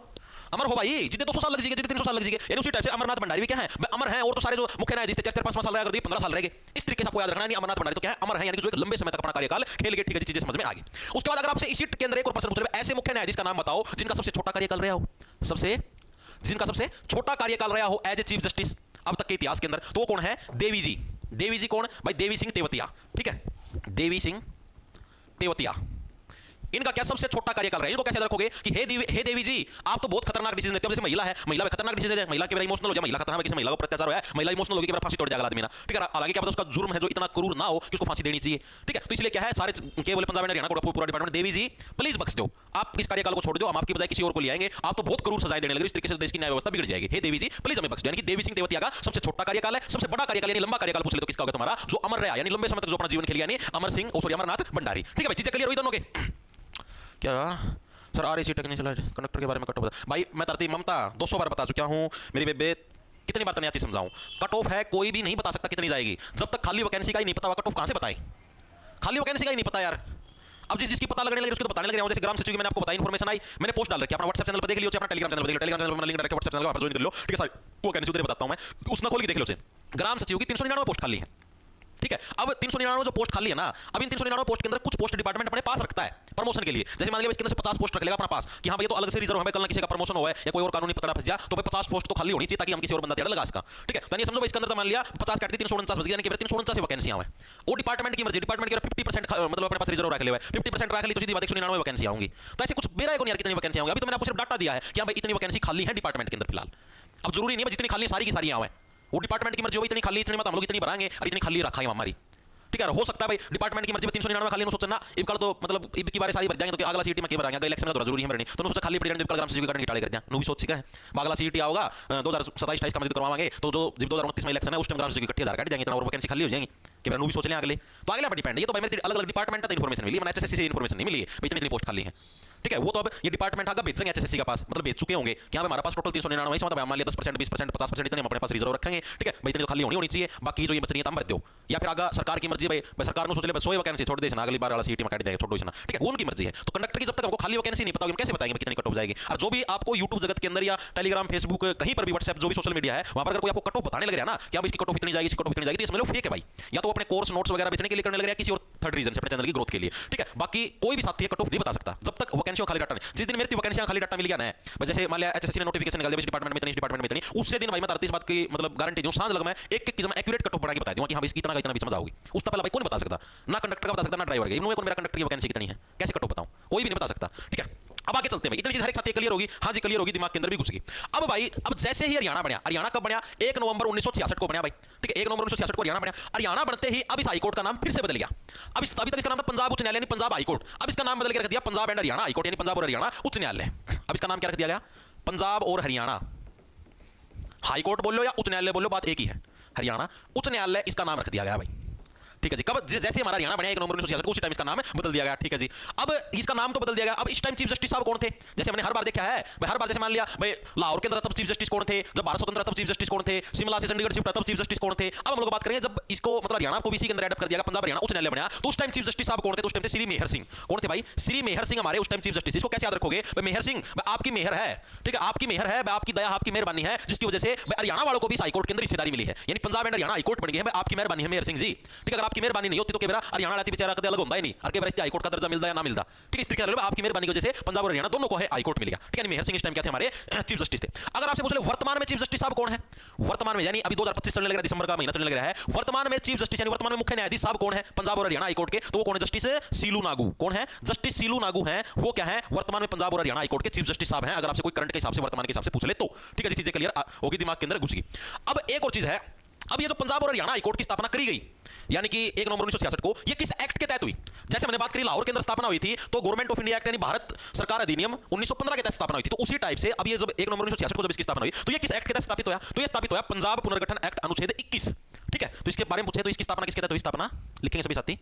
अमर हो भाई, जितने 200 साल लग जाएंगे, जितने 300 साल लग जाएंगे, यानी उसी टाइप से अमरनाथ भंडारी भी क्या है? अमर है। और तो सारे जो मुख्य न्यायाधीश थे 4-5 साल रहे, अगर 15 साल रहेंगे, इस तरीके से आपको याद रखना है। अमरनाथ भंडारी तो क्या है? अमर है, यानी जो एक लंबे समय तक अपना कार्यकाल खेल के, ठीक है, चीजें समझ में आ गई। उसके बाद अगर आपसे इसी के अंदर एक और प्रश्न पूछ रहे, ऐसे मुख्य न्यायाधीश का नाम बताओ जिनका सबसे छोटा कार्यकाल रहा हो, जिनका सबसे छोटा कार्यकाल रहा हो एज ए चीफ जस्टिस अब तक के इतिहास के अंदर, तो वो कौन है? देवी जी। देवी जी कौन भाई? देवी सिंह तेवतिया, ठीक है, देवी सिंह तेवतिया। इनका क्या सबसे छोटा कार्यकाल रहा है? इनको कैसे रखोगे कि हे देवी जी, आप तो बहुत खतरनाक डिसीजन देते हो। जैसे महिला है, महिला में खतरनाक डिसीजन है, महिला के बारे इमोशनल हो जाए, महिला खतरनाक, किसी महिला को अत्याचार हो है, महिला इमोशनल होगी कि मेरा फांसी तोड़ जाएगा आदमी ना, ठीक है। हालांकि क्या पता उसका जुर्म है जो इतना क्रूर ना हो कि उसको फांसी देनी चाहिए, ठीक है। तो इसलिए क्या है, सारे केवल पंजाब एंड हरियाणा को पूरा डिपार्टमेंट, देवी जी प्लीज बख्श दो, आप इस कार्यकाल को छोड़ दो, हम आपकी बजाय किसी और को ले आएंगे, आप तो बहुत क्रूर सजाएं देने लगे, इस तरीके से देश की न्याय व्यवस्था बिगड़ जाएगी। हे देवी जी प्लीज हमें बख्श दो। यानी कि देवी सिंह तेवतिया का सबसे छोटा कार्यकाल है, सबसे बड़ा कार्यकाल यानी लंबा कार्यकाल पूछ ले तो किसका होगा तुम्हारा? जो अमर रहा, यानी लंबे समय तक जो अपना जीवन खेलिया, यानी अमर सिंह, सॉरी अमरनाथ भंडारी, ठीक है भाई। चीजें क्लियर हुई दोनों के? क्या सर RAC टेक्निकल कंडक्टर के बारे में कट ऑफ बता भाई। मैं तरती ममता 200 बार बता चुका हूं, मेरी बेबे कितनी बार तनिया चीज समझाऊं। कट ऑफ है, कोई भी नहीं बता सकता कितनी जाएगी जब तक खाली वैकेंसी का ही नहीं पता। कट ऑफ कहां से बताए? खाली वैकेंसी का ही नहीं पता यार। अब जिसकी पता लगने लगे उसको तो बताने लग रहा हूं। जैसे ग्राम सचिव की मैंने आपको बताई, इन्फॉर्मेशन आई, मैंने पोस्ट डाल रखी है, अपना व्हाट्सएप चैनल पर देख लियो, अपना टेलीग्राम चैनल पर देख लियो, टेलीग्राम चैनल पर लिंक डाल रखा है, व्हाट्सएप चैनल पर ज्वाइन कर लो, ठीक है। सारी वो कैंसिल उधर बताता हूं मैं, उसने खोल के देख लो। ग्राम सचिव की 399 पोस्ट खाली है, ठीक है। अब 399 जो पोस्ट खाली है ना, अब इन 399 पोस्ट के अंदर कुछ पोस्ट डिपार्टमेंट अपने पास रखता है प्रमोशन के लिए। जैसे मान लिया इसके अंदर से 50 पोस्ट रख लेगा अपना पास कि हां भाई ये तो अलग से रिजर्व है, कल ना किसी का प्रमोशन हुआ है या कोई और कानूनी पकड़ा फंस जा, तो भाई 50 पोस्ट तो खाली होनी चाहिए ताकि हम किसी और बंदा तैयार लगा इसका, ठीक है। तो ये समझो इसके अंदर तो मान लिया 50 काट दी 349 बच गया, यानी कि 349 वैकेंसी है। वो डिपार्टमेंट की मर्जी, डिपार्टमेंट के 50% मतलब अपने पास रिजर्व रख ले हुआ है, 50% रख ली तो सीधी बात 199 वैकेंसी आऊंगी। तो ऐसे कुछ मेरा है यार कितनी वैकेंसी आऊंगी। अभी तो मैंने आपको सिर्फ डाटा दिया है कि हां भाई इतनी वैकेंसी खाली है डिपार्टमेंट के अंदर फिलहाल। अब जरूरी नहीं है जितनी खाली सारी की सारी आवे, वो डिपार्टमेंट की मर्जी हो, इतनी खाली, इतनी मत हम लोग इतनी भराएंगे और इतनी खाली रखा है हमारी, ठीक है। हो सकता है भाई डिपार्टमेंट की मर्जी में 399 खाली, सोचना इब कल तो मतलब इब की बारे सारी भर जाएंगे तो अगला सीटी में क्या भराएंगे, इलेक्शन में तो जरूरी है भरनी, तो सोचा खाली पड़ी रहने कल ग्राम सचिव का निकाले कर दिया। नो भी सोच सीखा है अगला सीटी आओगा 2027-28 का मस्जिद करवाएंगे, तो जो जब 2029 में इलेक्शन है उस टाइम ग्राम सचिव की 30,000 काट जाएंगे, इतना और वैकेंसी खाली हो जाएंगी कि नो भी सोच लें अगले। तो अगले पर डिपेंड है, ये तो भाई मेरे अलग अलग डिपार्टमेंट का इन्फॉर्मेशन मिली, मैंने HSSC से इन्फॉर्मेशन नहीं मिली है इतनी पोस्ट खाली है, ठीक है। वो तो अब ये डिपार्टमेंट आगे भेजेंगे HSSC के पास, मतलब भेज चुके होंगे कि हाँ हमारे पास टोटल 399 है, मतलब मान लिया 10%, 20%, 50% इतने हम अपने पास रिजर्व रखेंगे, ठीक है भाई। इतनी तो खाली होनी चाहिए, बाकी जो ये बच रही है तुम भर दो, या फिर आगे सरकार की मर्जी भाई सरकार को सोच ले 100 वैकेंसी छोड़ दे, अगली बार वाला सीटी में काट देगा, छोड़ दो, ठीक है, वो उनकी मर्जी है। तो कंडक्टर की जब तक हमको खाली वैकेंसी नहीं पता होगी हम कैसे बताएंगे कितनी कट ऑफ जाएगी। और जो भी आपको यूट्यूब जगत के अंदर या टेलीग्राम, फेसबुक, कहीं पर भी व्हाट्सएप जो भी सोशल मीडिया है वहां पर अगर कोई आपको कट ऑफ बताने लग रहा है ना कि अब इसकी कट ऑफ इतनी जाएगी, इसकी कट ऑफ इतनी जाएगी, तो समझ लो फेक है भाई। या तो अपने कोर्स नोट्स वगैरह बेचने के लिए करने लग रहा है, किसी और थर्ड रीजन से अपने चैनल की ग्रोथ के लिए, ठीक है। बाकी कोई भी साथी कट ऑफ नहीं बता सकता जब तक वैकेंसी खाली डाटा नहीं। जिस दिन मेरी वैकेंसी खाली डाटा मिल गया ना, जैसे मान लिया HSSC ने नोटिफिकेशन निकाल दिया डिपार्टमेंट में इतनी, डिपार्टमेंट में इतनी, उससे दिन भाई मैं 30 बात की मतलब गारंटी दूं, सांझ लग मैं एक किस्म एक्यूरेट कट ऑफ बना के बता दूंगा कि हां इसकी इतना का इतना भी समझ आओगी। उससे पहले भाई कौन बता सकता? ना कंडक्टर का बता सकता, ना ड्राइवर का। इन्होंने कौन मेरा कंडक्टर की वैकेंसी कितनी है कैसे कट ऑफ बताऊं? कोई भी नहीं बता सकता, ठीक है। अब आगे चलते हैं, इतनी चीज हर एक साथी क्लियर होगी, हाँ जी क्लियर होगी, दिमाग के अंदर भी घुस गई। अब भाई अब जैसे ही हरियाणा बना, हरियाणा कब बना? 1 नवंबर 1966 को बना भाई, ठीक है। 1 नवंबर 1966 को हरियाणा बना। हरियाणा बनते ही अब इस हाईकोर्ट का नाम फिर से बदल गया। अब इस अभी तक इसका नाम था पंजाब उच्च न्यायालय यानी पंजाब हाईकोर्ट, अब इसका नाम बदल के रख दिया पंजाब एंड हरियाणा हाईकोर्ट यानी पंजाब और हरियाणा उच्च न्यायालय। अब इसका नाम क्या रख दिया गया? पंजाब और हरियाणा हाईकोर्ट बोल लो या उच्च न्यायालय बोल लो, बात एक ही है। हरियाणा उच्च न्यायालय इसका नाम रख दिया गया भाई, ठीक है जी। कब? जैसे हमारा हरियाणा बना 1 नवंबर 1966 को, उसी टाइम इसका नाम बदल दिया गया, ठीक है जी। अब इसका नाम तो बदल दिया गया। अब इस टाइम चीफ जस्टिस साहब कौन थे? जैसे हमने हर बार देखा है भाई, हर बार जैसे मान लिया भाई लाहौर के अंदर तब चीफ जस्टिस कौन थे, जब भारत स्वतंत्र तब चीफ जस्टिस कौन थे, शिमला से चंडीगढ़ शिफ्ट तब चीफ जस्टिस कौन थे। अब हम लोग बात करेंगे जब इसको मतलब हरियाणा को भी इसी के अंदर एड कर दिया, पंजाब हरियाणा उच्च न्यायालय बना, तो उस टाइम चीफ जस्टिस साहब कौन थे? तो उस टाइम थे श्री मेहर सिंह। कौन थे भाई? श्री मेहर सिंह हमारे उस टाइम चीफ जस्टिस। इसको कैसे याद रखोगे? भाई मेहर सिंह आपकी मेहर है, ठीक है, आपकी मेहर है, आपकी दया, आपकी मेहरबानी है, जिसकी वजह से हरियाणा वालों को भी हाईकोर्ट के अंदर हिस्सेदारी मिली है, यानी पंजाब एंड हरियाणा हाईकोर्ट बन गए हैं, आपकी मेहरबानी है मेहर सिंह जी, ठीक है। अगर आपकी मेहरबानी नहीं होती तो केवल हरियाणा लाती बेचारा कदे अलग होता ही नहीं, और केवल इसके हाईकोर्ट का दर्जा मिलता है ना मिलता, ठीक है। इस तरीके से आपकी मेहरबानी की वजह से पंजाब और हरियाणा दोनों को है हाईकोर्ट मिल गया, ठीक है। मेहर सिंह इस टाइम क्या थे? हमारे चीफ जस्टिस थे। अगर आपसे पूछ ले वर्तमान में चीफ जस्टिस साहब कौन है? वर्तमान में यानी अभी 2025 चलने लग रहा है, दिसंबर का महीना चलने लग रहा है, वर्तमान में चीफ जस्टिस यानी वर्तमान में मुख्य न्यायाधीश साहब कौन है पंजाब और हरियाणा हाईकोर्ट के? तो वो कौन है? जस्टिस सीलू नागू। कौन है? जस्टिस सीलू नागू है। वो क्या है? वर्तमान में पंजाब और हरियाणा हाईकोर्ट के चीफ जस्टिस साहब हैं। अगर आपसे कोई करंट के हिसाब से, वर्तमान के हिसाब से पूछ ले तो, ठीक है, चीजें क्लियर होगी, दिमाग के अंदर घुस गई। अब एक और चीज है, अब ये जो पंजाब और हरियाणा हाईकोर्ट की स्थापना करी गई यानी कि 1 नवंबर 1966 को, ये किस एक्ट के तहत हुई? जैसे मैंने बात करी लाहौर के अंदर स्थापना हुई थी तो गवर्नमेंट ऑफ इंडिया एक्ट यानी भारत सरकार अधिनियम 1915 के तहत स्थापना हुई थी। तो उसी टाइप से अब ये जब 1 नवंबर 1966 को जब इसकी स्थापना हुई तो ये किस एक्ट के तहत स्थापित हुआ? तो ये स्थापित हुआ पंजाब पुनर्गठन एक्ट अनुच्छेद 21, ठीक है। तो इसके बारे में पूछे तो इसकी स्थापना किसके तहत हुई? स्थापना लिखेंगे सभी साथी,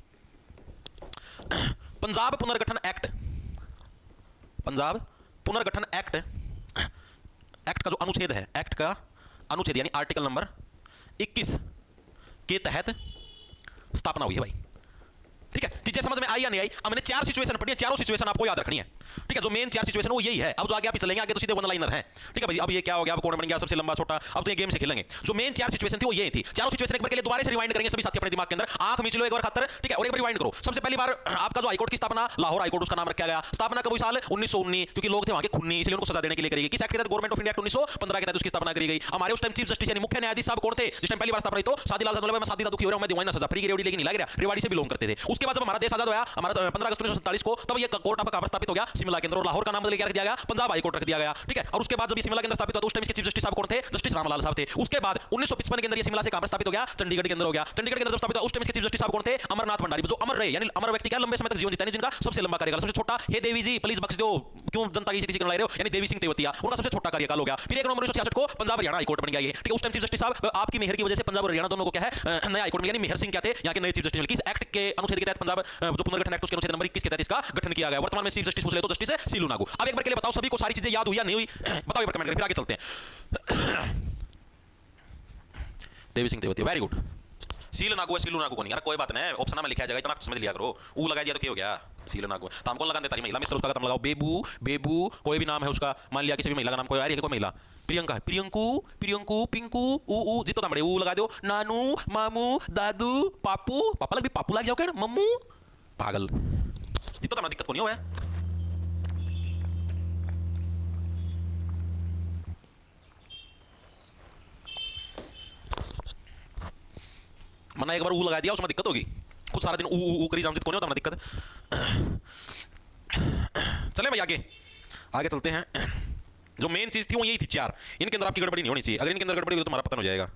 पंजाब पुनर्गठन एक्ट, पंजाब पुनर्गठन एक्ट, एक्ट का जो अनुच्छेद है, एक्ट का अनुच्छेद यानी आर्टिकल नंबर 21 के तहत स्थापना हुई है भाई। ठीक है, चीजें समझ में आई या नहीं आई? अब मैंने 4 सिचुएशन पढ़ी है, चारों सिचुएशन आपको याद रखनी है। ठीक है, जो मेन 4 सिचुएशन वो यही है। अब जो आगे आप चलेंगे आगे तो सीधे वन लाइनर है। ठीक है भाई, अब ये क्या हो गया, अब कौन बन गया सबसे लंबा छोटा, अब तो ये गेम से खेलेंगे। जो मेन 4 सिचुएशन थी वो यही थी। चारों सिचुएशन एक बार के लिए दोबारा से रिवाइंड करेंगे सभी साथी अपने दिमाग के अंदर, आंख मीच लो एक बार खातर। ठीक है, और एक बार रिवाइंड करो। सबसे पहली बार आपका जो हाईकोर्ट की स्थापना, लाहौर हाईकोर्ट उसका नाम रखा गया। स्थापना कब हुई? साल 1919, क्योंकि लोग थे वहां के खूनी, इसलिए उनको सजा देने के लिए करी गई। किस एक्ट के तहत? गवर्नमेंट ऑफ इंडिया एक्ट 1915 के तहत उसकी स्थापना करी गई। हमारे उस टाइम चीफ जस्टिस यानी मुख्य न्यायाधीश साहब कौन थे जिस टाइम पहली बार स्थापना हुई? तो सादीलाल साहब। मैं सादी दुखी हो रहा हूं, मैं दिवाई ना सजा फ्री की रेवड़ी लेके नहीं लग रहा, रेवाड़ी से बिलोंग करते थे। उसके बाद जब हमारा देश आजाद हुआ, हमारा 15 अगस्त 1947 को, तब ये कोर्ट आपका स्थापित हो गया शिमला के अंदर, और लाहौर का नाम बदल के रख दिया गया पंजाब हाई कोर्ट रख दिया गया। ठीक है, और उसके बाद जब ये शिमला के अंदर स्थापित हुआ तो उस टाइम इसके चीफ जस्टिस साहब कौन थे? जस्टिस रामलाल साहब थे। उसके बाद 1955 के अंदर ये शिमला से कहां पर स्थापित हो गया? चंडीगढ़ के अंदर हो गया। चंडीगढ़ के अंदर जब स्थापित हुआ उस टाइम इसके चीफ जस्टिस साहब कौन थे? अमरनाथ भंडारी। जो अमर रहे यानी अमर व्यक्ति क्या लंबे समय तक जीवन जीता है, जिनका सबसे लंबा कार्यकाल, सबसे छोटा, हे देवी जी प्लीज बख्श दो, क्यों जनता की किसी को ला रहे हो, यानी देवी सिंह तेवतिया, उनका सबसे छोटा कार्यकाल हो गया। फिर 1 नवंबर 1966 को पंजाब हरियाणा हाईकोर्ट बन गया ये। ठीक है, उस टाइम चीफ जस्टिस साहब आपकी मेहर की वजह से पंजाब और हरियाणा दोनों को क्या है नया हाईकोर्ट में, यानी मेहर सिंह क्या थे यहाँ के नए चीफ जस्टिस। किस एक्ट के अनुच्छेद के तहत? पंजाब जो पुनर्गठन एक्ट उसके अनुच्छेद नंबर 21 के तहत इसका गठन किया गया। वर्तमान में चीफ जस्टिस पूछ ले तो जस्टिस है सीलू नागू। अब एक बार के लिए बताओ सभी को सारी चीजें याद हुई या नहीं हुई? बताओ एक बार कमेंट करके, फिर आगे चलते हैं। Devi Singh Tewatia, very good. सील नागू है, सीलू नागू को नहीं यार, कोई बात नहीं, ऑप्शन में लिखा जाएगा, इतना समझ लिया करो। ऊ लगा दिया तो क्या हो गया? सील नागू। तो हमको लगा देता महिला मित्र, उसका तुम लगाओ बेबू, बेबू कोई भी नाम है उसका, मान लिया किसी भी महिला का नाम कोई आ रही है, कोई महिला प्रियंका है, प्रियंकू, प्रियंकू, पिंकू, ऊ जितो तमड़े ऊ लगा दो, नानू, मामू, दादू, पापू, पापा लग भी पापू लग जाओ क्या? मम्मू, पागल, जितो तमड़ा दिक्कत को नहीं हो। मना एक बार ऊ लगा दिया उसमें दिक्कत होगी, खुद सारा दिन ऊ करी जाऊं को नहीं होता ना दिक्कत। चले भाई आगे आगे चलते हैं। जो मेन चीज थी वो यही थी 4, इनके अंदर आपकी गड़बड़ी नहीं होनी चाहिए। अगर इनके अंदर गड़बड़ी हो तो तुम्हारा पतन हो जाएगा।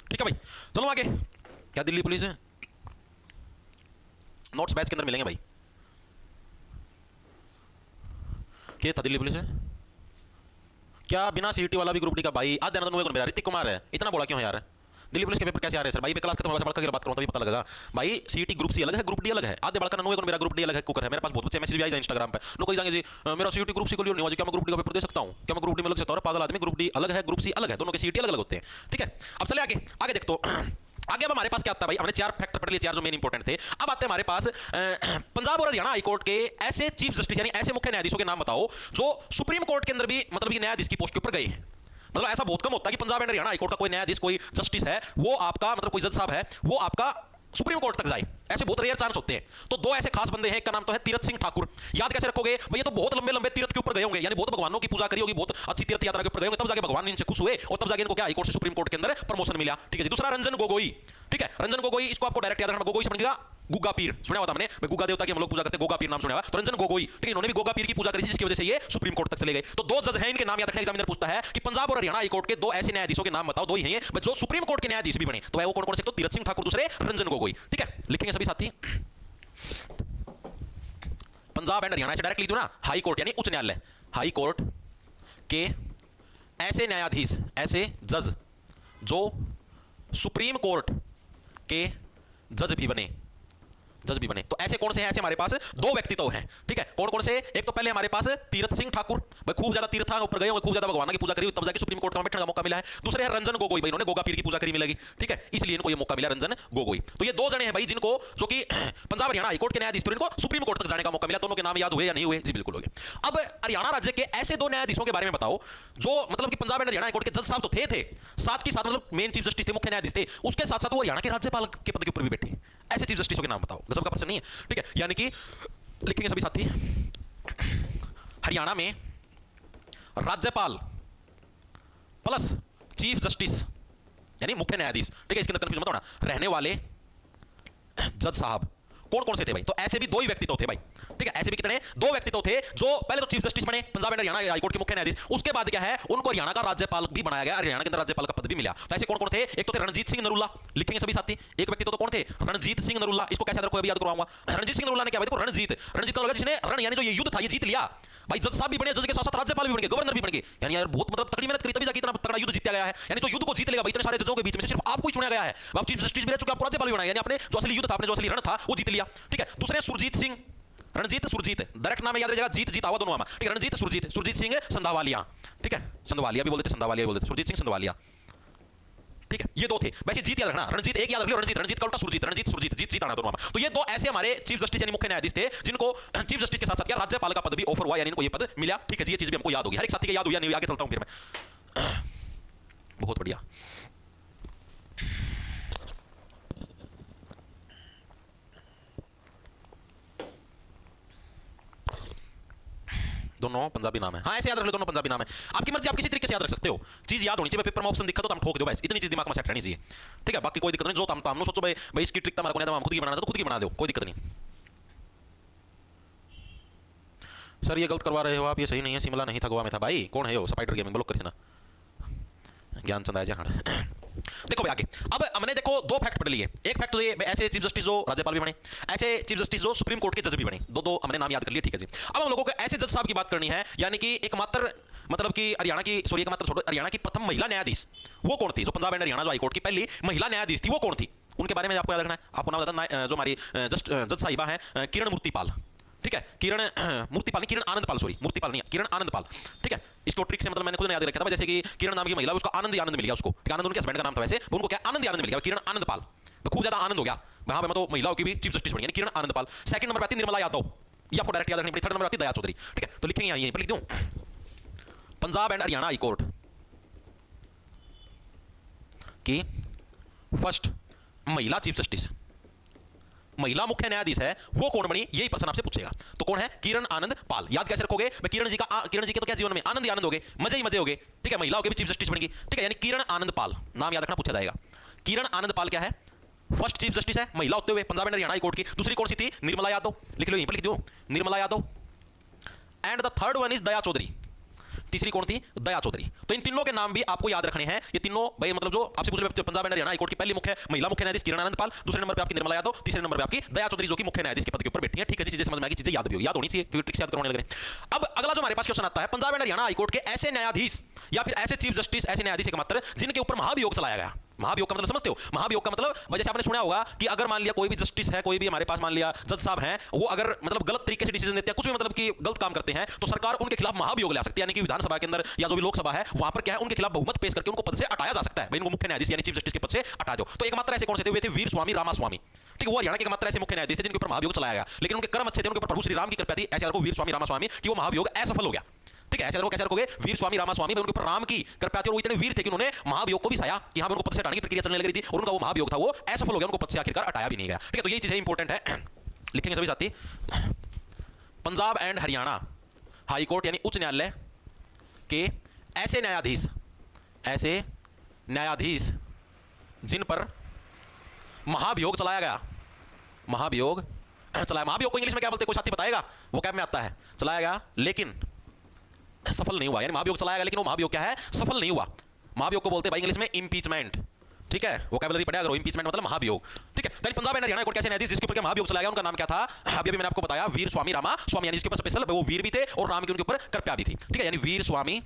ठीक है भाई, चलो आगे। क्या दिल्ली पुलिस है? नोट्स बैच के अंदर मिलेंगे भाई। क्या था दिल्ली पुलिस है? क्या बिना सीईटी वाला भी ग्रुप डी का भाई? आज देना तो मेरा ऋतिक कुमार है, इतना बोला क्यों यार? दिल्ली पुलिस के पेपर कैसे आ रहे हैं सर? भाई क्लास खत्म होगा बड़का की बात करूं तभी पता लगेगा भाई। सीईटी ग्रुप सी अलग है, ग्रुप डी अलग है। आधे बड़का नो मेरा ग्रुप डी अलग है, कुकर है। मेरे पास बहुत अच्छे मैसेज भी आए इंस्टाग्राम पे, नो कोई जाएंगे जी मेरा सीईटी ग्रुप सी को नहीं हुआ जी, क्या मैं ग्रुप डी का पेपर दे सकता हूं? क्या मैं ग्रुप डी में लग सकता हूं? पागल आदमी, ग्रुप डी अलग है, ग्रुप सी अलग है, दोनों के सीईटी अलग अलग होते हैं। ठीक है, अब चले आगे आगे देख तो आगे अब हमारे पास क्या आता है भाई? हमने 4 फैक्टर पढ़ लिए, 4 जो मेन इंपॉर्टेंट थे। अब आते हैं हमारे पास पंजाब और हरियाणा हाईकोर्ट के ऐसे चीफ जस्टिस यानी ऐसे मुख्य न्यायाधीशों के नाम बताओ जो सुप्रीम कोर्ट के अंदर भी मतलब कि न्यायाधीश की पोस्ट के ऊपर गए हैं। मतलब ऐसा बहुत कम होता है कि पंजाब एंड हरियाणा हाईकोर्ट का कोई न्यायाधीश, कोई जस्टिस है, वो आपका मतलब कोई जज साहब है, वो आपका सुप्रीम कोर्ट तक जाए। ऐसे बहुत रेयर चांस होते हैं। तो 2 ऐसे खास बंदे हैं, एक का नाम तो है तीरथ सिंह ठाकुर। याद कैसे रखोगे भैया? तो बहुत लंबे लंबे तीर्थ के ऊपर गए होंगे, यानी बहुत भगवानों की पूजा करी होगी, बहुत अच्छी तीर्थ यात्रा के ऊपर गए होंगे, तब जाके भगवान इनसे खुश हुए और तब जाके इनको क्या हाईकोर्ट से सुप्रीम कोर्ट के अंदर प्रमोशन मिला। ठीक है जी। दूसरा रंजन गोगोई। ठीक है, रंजन गोगोई, इसको आपको डायरेक्ट याद रखना। गोगोई से बन गया गुग्गा पीर, सुना हुआ था मैंने, गुग्गा देवता की हम लोग पूजा करते हैं, गोगा पीर नाम सुना हुआ। तो रंजन गोगोई, ठीक है, इन्होंने भी गोगा पीर की पूजा करी जिसकी वजह से ये सुप्रीम कोर्ट तक चले गए। तो 2 जज हैं, इनके नाम याद रखना। एग्जामिनर पूछता है कि पंजाब और हरियाणा हाईकोर्ट के 2 ऐसे न्यायाधीशों के नाम बताओ, 2 ही हैं जो सुप्रीम कोर्ट के न्यायाधीश भी बने। तो वो कौन कौन से? तो तीरथ सिंह ठाकुर, दूसरे रंजन गोगोई। ठीक है, लिखेंगे सभी साथी। पंजाब एंड हरियाणा से डायरेक्ट लिख दो ना, हाई कोर्ट यानी उच्च न्यायालय, हाई कोर्ट के ऐसे न्यायाधीश, ऐसे जज जो सुप्रीम कोर्ट के जज भी बने, जज भी बने। तो ऐसे कौन से हैं? ऐसे हमारे पास 2 व्यक्ति तो हैं। ठीक है, कौन कौन से? एक तो पहले हमारे पास तीरथ सिंह ठाकुर, भाई खूब ज्यादा तीर्थ ऊपर गए होंगे, खूब ज्यादा भगवान की पूजा करी, तब जाके सुप्रीम कोर्ट में बैठने का मौका मिला है। दूसरे है रंजन गोगोई, भाई इन्होंने गोगा पीर की पूजा करी मिलेगी। ठीक है, इसलिए इनको ये मौका मिला, रंजन गोगोई। तो ये 2 जने हैं भाई जिनको, जो कि पंजाब हरियाणा हाईकोर्ट के न्यायाधीश, इनको सुप्रीम कोर्ट तक जाने का मौका मिला। दोनों के नाम याद हुए या नहीं हुए? जी बिल्कुल हो गए। अब हरियाणा राज्य के ऐसे 2 न्यायाधीशों के बारे में बताओ जो मतलब कि पंजाब एंड हरियाणा हाईकोर्ट के जज साहब तो थे साथ के साथ मतलब मेन चीफ जस्टिस थे, मुख्य न्यायाधीश थे, उसके साथ साथ वो हरियाणा के राज्यपाल के पद के ऊपर भी बैठे। ऐसे चीफ जस्टिसों के नाम बताओ, गजब का प्रश्न नहीं है? ठीक है, यानी कि लिखेंगे सभी साथी, हरियाणा में राज्यपाल प्लस चीफ जस्टिस यानी मुख्य न्यायाधीश। ठीक है, इसके अंदर कंफ्यूजन मत होना। रहने वाले जज साहब कौन कौन से थे भाई? तो ऐसे भी दो ही व्यक्ति तो थे भाई, ठीक है, ऐसे भी कितने? दो व्यक्ति तो थे जो पहले तो चीफ जस्टिस बने पंजाब एंड हरियाणा हाईकोर्ट के मुख्य न्यायाधीश, उसके बाद क्या है उनको हरियाणा का राज्यपाल भी बनाया गया, हरियाणा के अंदर राज्यपाल का पद भी मिला। तो ऐसे कौन कौन थे? एक तो थे रणजीत सिंह नरूला, लिखेंगे सभी साथी, एक व्यक्ति तो कौन थे? रणजीत सिंह नरूला, इसको कैसे याद रखो, अभी याद करवाऊंगा। रणजीत सिंह नरूला ने क्या भाई, देखो रणजीत का मतलब जिसने रण यानी जो ये युद्ध था ये जीत लिया भाई, जज साहब भी बने, जज के साथ साथ राज्यपाल भी बन गए, गवर्नर भी बन गए, यानी यार बहुत मतलब तगड़ी मेहनत करी तभी जाके इतना तगड़ा युद्ध जीता गया है। यानी जो युद्ध को जीत लेगा भाई इतने सारे जजों के बीच में से सिर्फ आपको ही चुना गया है, आप चीफ जस्टिस भी रह चुके, आपको राज्यपाल भी बनाया, यानी आपने जो असली युद्ध था, आपने जो असली रण था वो जीत लिया, ठीक है। दूसरे सुरजीत सिंह, रणजीत सुरजीत डायरेक्ट नाम याद रहेगा, जीत जीता हुआ दोनों नाम, ठीक है, रणजीत सुरजीत सिंह संधावालिया, ठीक है, संधवालिया भी बोलते थे, संधावालिया भी बोलते थे, सुरजीत सिंह संधवालिया, ठीक है, ये दो थे। वैसे जीत याद रखना, रणजीत एक याद रख लो, रणजीत का उल्टा सुरजीत, जीत आना दोनों नाम। तो ये दो ऐसे हमारे चीफ जस्टिस यानी मुख्य न्यायाधीश थे जिनको चीफ जस्टिस के साथ साथ क्या राज्यपाल का पद भी ऑफर हुआ, यानी इनको ये पद मिला, ठीक है जी, ये चीज भी हमको याद होगी, हर एक साथी के याद हुई, नहीं आगे चलता हूं फिर मैं। बहुत बढ़िया, दोनों पंजाबी नाम है, हाँ ऐसे याद रख लो, दोनों पंजाबी नाम है, आपकी मर्जी, आप किसी तरीके से याद रख सकते हो, चीज याद होनी चाहिए, पेपर में ऑप्शन दिखा तो हम ठोक दो बस, इतनी चीज दिमाग में सेट रहनी चाहिए, ठीक है, बाकी कोई दिक्कत नहीं, जो हम सोचो भाई इसकी ट्रिक हमारे को नहीं, हम खुद की बनाना तो खुद की बना दो, कोई दिक्कत नहीं। सर ये गलत करवा रहे हो आप, ये सही नहीं है, शिमला नहीं था गोवा में था भाई, कौन है वो स्पाइडर गेमिंग, ब्लॉक कर ना, ज्ञानचंद आया जहां। देखो भाई आगे, अब हमने देखो दो फैक्ट पढ़ लिए, एक फैक्ट तो ये ऐसे चीफ जस्टिस जो राज्यपाल भी बने, ऐसे चीफ जस्टिस जो सुप्रीम कोर्ट के जज भी बने, दो हमने नाम याद कर लिए, ठीक है जी। अब हम लोगों को ऐसे जज साहब की बात करनी है, यानी कि एकमात्र मतलब कि हरियाणा की, सॉरी एकमात्र छोड़ो, हरियाणा की प्रथम महिला न्यायाधीश वो कौन थी, जो पंजाब एंड हरियाणा जो हाईकोर्ट की पहली महिला न्यायाधीश थी वो कौन थी, उनके बारे में आपको याद रखना है। आपको नाम बताना, जो हमारी जज साहिबा है किरण मूर्तिपाल, ठीक है, किरण आनंद पाल, सॉरी मूर्तिपाल नहीं, किरण आनंद पाल, ठीक है, इसको ट्रिक से मतलब मैंने खुद याद रखा था, जैसे कि किरण नाम की महिला, उसको आनंद मिल गया, उसको आनंद उनके हस्बैंड का नाम था, वैसे उनको क्या आनंद मिल गया, किरण आनंद पाल, तो खूब ज्यादा आनंद हो गया वहां पे, तो महिलाओं की भी चीफ जस्टिस बनी, यानी किरण आनंद पाल। सेकंड नंबर पर आती निर्मला यादव, ये आपको डायरेक्ट याद रखनी पड़ेगी। थर्ड नंबर आती दया चौधरी, ठीक है, तो लिखेंगे यहीं पर लिख दूं, Punjab and Haryana high court की फर्स्ट महिला चीफ जस्टिस, महिला मुख्य न्यायाधीश है वो कौन बनी, यही प्रश्न आपसे पूछेगा, तो कौन है, किरण आनंद पाल। याद कैसे रखोगे, किरण जी के तो क्या जीवन में आनंद ही आनंद हो गए, मजे ही मजे हो गए, ठीक है, महिलाओं के भी चीफ जस्टिस बनेगी, ठीक है, यानी किरण आनंद पाल नाम याद रखना, पूछा जाएगा। किरण आनंद पाल क्या है, फर्स्ट चीफ जस्टिस है महिला होते हुए Punjab and Haryana high court की। दूसरी कौन सी थी, निर्मला यादव, लिख लो यहीं पर लिख दो, Nirmala Yadav, and the third one is Daya Chaudhary, तीसरी कौन थी, दया चौधरी। तो इन तीनों के नाम भी आपको याद रखने हैं, ये तीनों भाई मतलब जो आपसे पूछ रहे, Punjab and Haryana high court की पहली महिला मुख्य न्यायाधीश किरण आनंद पाल, दूसरे नंबर पे आपकी निर्मला यादव, तीसरे नंबर पे आपकी दया चौधरी जो कि मुख्य न्यायाधीश के पद के ऊपर बैठी है, ठीक है, चीजें समझ में आएगी, चीजें याद भी याद होनी चाहिए, क्योंकि ट्रिक्स याद करवाने लग रहे हैं। अब अगला जो हमारे पास क्वेश्चन आता है, Punjab and Haryana high court के ऐसे न्यायाधीश या फिर ऐसे चीफ जस्टिस, ऐसे न्यायाधीश एकमात्र जिनके ऊपर महाभियोग चलाया गया। महाभियोग का मतलब समझते हो, महाभियोग का मतलब जैसे आपने सुना होगा कि अगर मान लिया कोई भी जस्टिस है, कोई भी हमारे पास मान लिया जज साहब हैं, वो अगर मतलब गलत तरीके से डिसीजन देते हैं, कुछ भी मतलब कि गलत काम करते हैं, तो सरकार उनके खिलाफ महाभियोग ला सकती है, यानी कि विधानसभा के अंदर या जो भी लोकसभा है वहां पर क्या है, उनके खिलाफ बहुमत पेश करके उनको पद से हटाया जा सकता है, भाई इनको मुख्य न्यायाधीश यानी चीफ जस्टिस के पद से हटा दो। तो एकमात्र ऐसे कौन से थे, वे थे वीर स्वामी रामास्वामी, ठीक है, वो हरियाणा के एकमात्र ऐसे मुख्य न्यायाधीश थे जिनके ऊपर महाभियोग चलाया गया, लेकिन उनके कर्म अच्छे थे, उनके ऊपर प्रभु श्री राम की कृपा थी, ऐसे वीर स्वामी रामास्वामी कि वो महाभियोग असफल हो गया, ठीक है, ऐसे कैसे रखोगे, वीर स्वामी रामास्वामी, उनके ऊपर राम की कृपा थी और वो इतने वीर थे कि उन्होंने महाभियोग को भी सहाया कि यहां पर उनको पद से हटाने की प्रक्रिया चलने लग रही थी और उनका वो महाभियोग था वो असफल हो गया, उनको पद से आखिरकार हटाया भी नहीं गया, ठीक है। तो ये चीजें इंपॉर्टेंट है, लिखेंगे सभी साथी। Punjab and Haryana high court यानी उच्च न्यायालय के ऐसे न्यायाधीश जिन पर महाभियोग चलाया गया, महाभियोग को इंग्लिश में क्या बोलते हैं, कोई साथी बताएगा, वो कैब में आता है, चलाया गया लेकिन सफल नहीं हुआ, यानी महाभियोग चलाया गया लेकिन वो महाभियोग क्या है, सफल नहीं हुआ। महाभियोग को बोलते हैं भाई इंग्लिश में इम्पीचमेंट, ठीक है, वोकैबुलरी पढ़ा करो, इम्पीचमेंट मतलब महाभियोग, ठीक है। पंजाब एंड हरियाणा कोर्ट कैसे न्यायाधीश जिसके ऊपर महाभियोग चलाया गया, उनका नाम क्या था, अभी मैंने आपको बताया, वीर स्वामी रामास्वामी, यानी इसके ऊपर स्पेशल वो वीर भी थे और राम के उनके ऊपर कृपा भी थी, ठीक है, यानी वीर स्वामी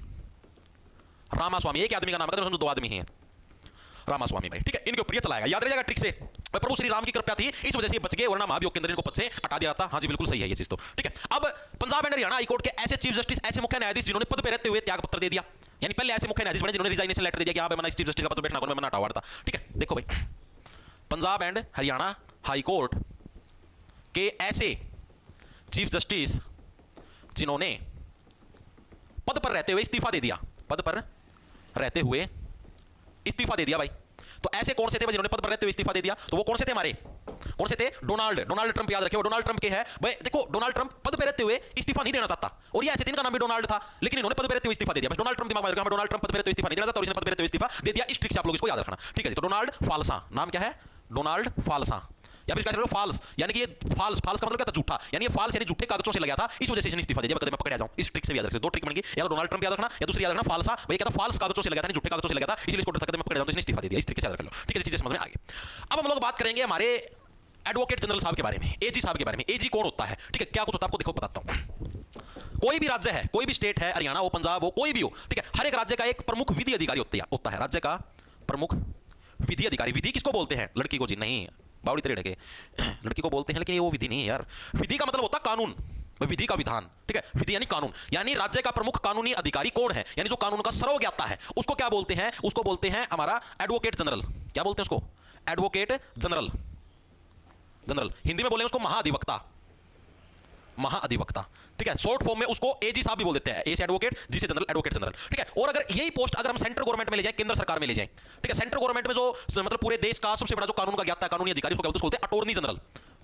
रामास्वामी, एक आदमी का नाम है, दो आदमी हैं रामास्वामी भाई, ठीक है, इनके ऊपर ये चलाएगा, याद रहेगा ट्रिक से, प्रभु श्री राम की कृपा थी इस वजह से ये बच गए, वरना महाभियोग के अंदर इनको पद से हटा दिया था। हाँ जी बिल्कुल सही है ये चीज तो, ठीक है। अब Punjab and Haryana high court के ऐसे चीफ जस्टिस, ऐसे मुख्य न्यायाधीश जिन्होंने पद पे रहते हुए त्याग पत्र दे दिया, यानी पहले ऐसे मुख्य न्यायाधीश बने जिन्होंने रिजाइनेशन लेटर दे दिया कि हां मैं चीफ जस्टिस का पद बैठना मैं हटा हुआ था, ठीक है। देखो भाई Punjab and Haryana high court के ऐसे चीफ जस्टिस जिन्होंने पद पर रहते हुए इस्तीफा दे दिया, पद पर रहते हुए इस्तीफा दे दिया भाई, तो ऐसे कौन से थे जिन्होंने पद पर रहते हुए इस्तीफा दे दिया, तो वो कौन से थे हमारे, कौन से थे, डोनाल्ड ट्रंप, याद रखिए डोनाल्ड ट्रंप के है भाई। देखो डोनाल्ड ट्रंप पद पर रहते हुए इस्तीफा नहीं देना चाहता और ये ऐसे थे, इनका नाम भी डोनाल्ड था, लेकिन इन्होंने पद पर रहते हुए इस्तीफा दे दिया। डोनाल्ड ट्रंप दिमाग में रखना, डोनाल्ड ट्रंप पद पर रहते हुए इस्तीफा नहीं देना चाहता और इसने पद पर रहते हुए इस्तीफा दे दिया, इस ट्रिक से आप लोग इसको याद रखना, ठीक है जी। तो डोनाल्ड फालसा नाम क्या है, डोनाल्ड फालसा, या फिर इसका फॉल्स, यानी कि ये फॉल्स, फॉल्स का मतलब क्या था? झूठा, यानी ये फॉल्स यानी झूठे कागजों से लगा था, इस वजह से इसने इस्तीफा दे दिया। कदम मैं पकड़ा जाऊं, इस ट्रिक से भी याद रखिए। दो ट्रिक बनेगी, या तो डोनाल्ड ट्रंप याद रखना, या दूसरी याद रखना फाल्सा। भाई क्या था? फॉल्स कागजों से लगा था, झूठे कागजों से लगा था, इसलिए इसको कदम मैं पकड़ा जाऊं तो इसने इस्तीफा दे दिया। इस तरीके से याद रख लो, ठीक है? चीजें समझ में आ गई। अब हम लोग बात करेंगे हमारे एडवोकेट जनरल साहब के बारे में, एजी साहब के बारे में। एजी कौन होता है? ठीक है, क्या कुछ होता है आपको देखो बताता हूं। कोई भी राज्य है, कोई भी स्टेट है, हरियाणा हो, पंजाब हो, कोई भी हो, ठीक है, हर एक राज्य का एक प्रमुख विधि अधिकारी होता है। राज्य का प्रमुख विधि अधिकारी। विधि किसको बोलते हैं? लड़की को जी नहीं, बावड़ी तेरे ढके, लड़की को बोलते हैं, लेकिन ये वो विधि नहीं है यार। विधि का मतलब होता है कानून, विधि का विधान, ठीक है? विधि यानी कानून, यानी राज्य का प्रमुख कानूनी अधिकारी कौन है, यानी जो कानून का सर्वज्ञाता है, उसको क्या बोलते हैं? उसको बोलते हैं हमारा एडवोकेट जनरल। क्या बोलते हैं उसको? Advocate general. जनरल हिंदी में बोलेंगे उसको महाधिवक्ता, महाधिवक्ता, ठीक है? शॉर्ट फॉर्म में उसको एजी साहब भी बोल देते हैं, ए से एडवोकेट, जी से जनरल, एडवोकेट जनरल, ठीक है? और अगर यही पोस्ट अगर हम सेंट्रल गवर्नमेंट में ले जाएं, केंद्र सरकार में ले जाएं, ठीक है, सेंट्रल गवर्नमेंट में जो मतलब पूरे देश का सबसे बड़ा जो कानून का ज्ञाता है, कानूनी अधिकारी, उसको बोलते हैं अटॉर्नी जनरल,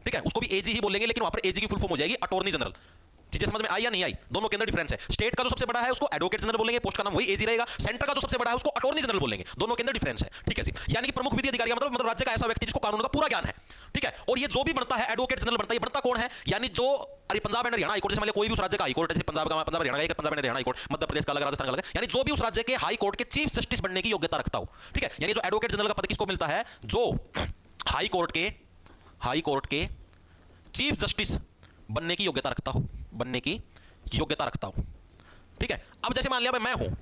ठीक है? उसको भी एजी ही बोलेंगे, लेकिन वहां पर एजी की फुल फॉर्म हो जाएगी अटॉर्नी जनरल। चीजें समझ में आई या नहीं आई? दोनों के अंदर डिफरेंस है। स्टेट का जो सबसे बड़ा है उसको एडवोकेट जनरल बोलेंगे, पोस्ट का नाम वही एजी रहेगा। सेंटर का जो सबसे बड़ा है उसको अटॉर्नी जनरल बोलेंगे। दोनों के अंदर डिफरेंस है, ठीक है जी? यानी कि प्रमुख विधि अधिकारी का मतलब राज्य का ऐसा व्यक्ति जिसको कानून का पूरा ज्ञान है, ठीक है? और ये जो भी बनता है एडवोकेट जनरल बनता है, बनता कौन है? यानी जो अरे पंजाब एंड हरियाणा हाईकोर्ट, जैसे मान कोई भी उस राज्य का हाईकोर्ट है, पंजाब का, पंजाब हरियाणा का, पंजाब एंड हरियाणा हाईकोर्ट, मध्य प्रदेश का अलग, राजस्थान का अलग, यानी जो भी उस राज्य के हाई कोर्ट के चीफ जस्टिस बनने की योग्यता रखता हो, ठीक है? यानी जो एडवोकेट जनरल का पद किसको मिलता है? जो हाई कोर्ट के चीफ जस्टिस बनने की योग्यता रखता हो, बनने की योग्यता रखता हूं, ठीक है? अब जैसे मान लिया मैं हूं,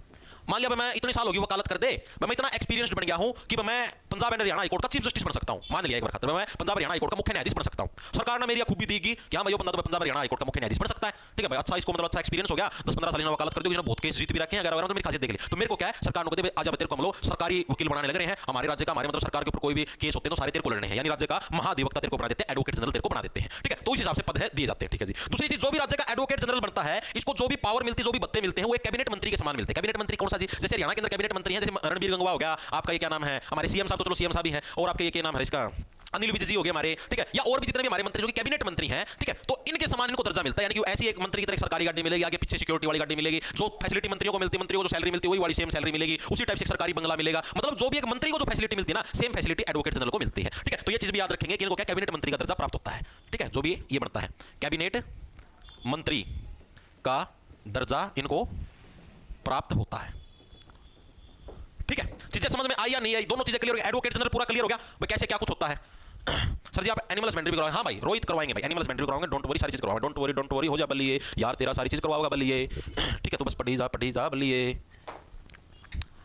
मान लिया मैं इतने साल हो गए वकालत कर दे, मैं इतना एक्सपीरियंस्ड बन गया हूं कि मैं पंजाब एंड हरियाणा हाईकोर्ट का चीफ जस्टिस बन सकता हूं। मान लिया एक बार खातिर मैं पंजाब हरियाणा हाईकोर्ट का मुख्य न्यायाधीश बन सकता हूं। सरकार ने मेरी खूबी देगी कि हां भाई बंदा तो पंजाब हरियाणा हाईकोर्ट का मुख्य न्यायाधीश बन सकता है, ठीक है भाई? अच्छा, इसको मतलब अच्छा एक्सपीरियंस हो गया, 10-15 साल इन्होंने वकालत कर दी, बहुत केस जीत भी रखे हैं, अगर तो मेरी खासियत देख ली, तो मेरे को क्या है? सरकार को कहते हैं आज तेरे को हम लोग सरकारी वकील बनाने लग रहे हैं, हमारे राज्य का, हमारे मतलब सरकार के ऊपर कोई भी केस होते हैं तो सारे तेरे को लड़ने हैं, यानी राज्य का महाधिवक्ता तेरे को बना देते हैं, एडवोकेट जनरल तेरे को बना देते हैं, ठीक है? तो इस हिसाब से पद है दिए जाते हैं, ठीक है जी? दूसरी चीज, जो भी राज्य का एडवोकेट जनरल बनता है, इसको जो भी पावर मिलती है, जो भी भत्ते मिलते हैं, वो एक कैबिनेट मंत्री के समान मिलते हैं। कैबिनेट मंत्री कौन सा जी? जैसे हरियाणा के अंदर कैबिनेट मंत्री हैं, जैसे रणबीर गंगवा हो गया, आपका ये क्या नाम है, हमारे सीएम साहब, तो चलो सीएम साहब ही हैं, और आपके ये क्या नाम है इसका, अनिल विज जी हो गए हमारे, ठीक है? या और भी जितने भी हमारे मंत्री जो कि कैबिनेट मंत्री हैं, ठीक है? तो इनके समान इनको दर्जा मिलता है, यानी कि ऐसी एक मंत्री की तरह सरकारी गाड़ी मिलेगी, आगे पीछे सिक्योरिटी वाली गाड़ी मिलेगी, जो फैसिलिटी मंत्रियों को मिलती है, मंत्रियों को जो सैलरी मिलती है वही वाली सेम सैलरी मिलेगी, उसी टाइप से सरकारी बंगला मिलेगा। मतलब जो भी एक मंत्री को जो फैसिलिटी मिलती है ना, सेम फैसिलिटी एडवोकेट जनरल को मिलती है, ठीक है? तो ये चीज भी याद रखेंगे कि इनको क्या कैबिनेट मंत्री का दर्जा प्राप्त होता है, ठीक है? जो भी ये बनता है कैबिनेट मंत्री का दर्जा इनको प्राप्त होता है, ठीक है? चीजें समझ में आई या नहीं आई? दोनों चीजें क्लियर हो गई? एडवोकेट जनरल पूरा क्लियर हो गया भाई कैसे क्या कुछ होता है? सर जी आप एनिमल हस्बेंड्री भी करवाएंगे? हाँ भाई रोहित करवाएंगे भाई, एनिमल हस्बेंड्री करवाएंगे, डोंट वरी, सारी चीज करवाएंगे, डोंट वरी हो जा बल्ली, यार तेरा सारी चीज करवाओगा बल्ली, ठीक है? तो बस पढ़ी जा बल्ली,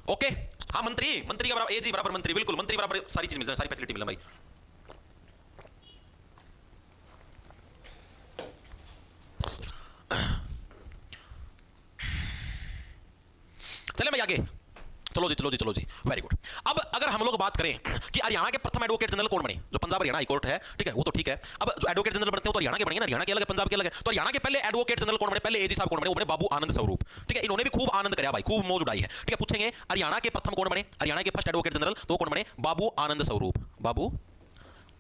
ओके? हाँ, मंत्री का बराबर एजी बराबर मंत्री, बिल्कुल मंत्री बराबर सारी चीज मिल जाए, सारी फैसिलिटी मिले भाई। चले भाई आगे, चलो जी, वेरी गुड। अब अगर हम लोग बात करें कि हरियाणा के प्रथम एडवोकेट जनरल कौन बने, जो पंजाब हरियाणा हाईकोर्ट है, ठीक है? वो तो ठीक है। अब जो एडवोकेट जनरल बनते हैं तो हरियाणा के बनेंगे ना, हरियाणा के अलग है, पंजाब के अलग है। तो हरियाणा के पहले एडवोकेट जनरल कौन बने, पहले एजी साहब कौन बने? वो बने बाबू आनंद स्वरूप, ठीक है? इन्होंने भी खूब आनंद कराया भाई, खूब मौज उड़ाई है, ठीक है? पूछेंगे हरियाणा के प्रथम कौन बने, हरियाणा के फर्स्ट एडवोकेट जनरल, तो कौन बने? बाबू आनंद स्वरूप। बाबू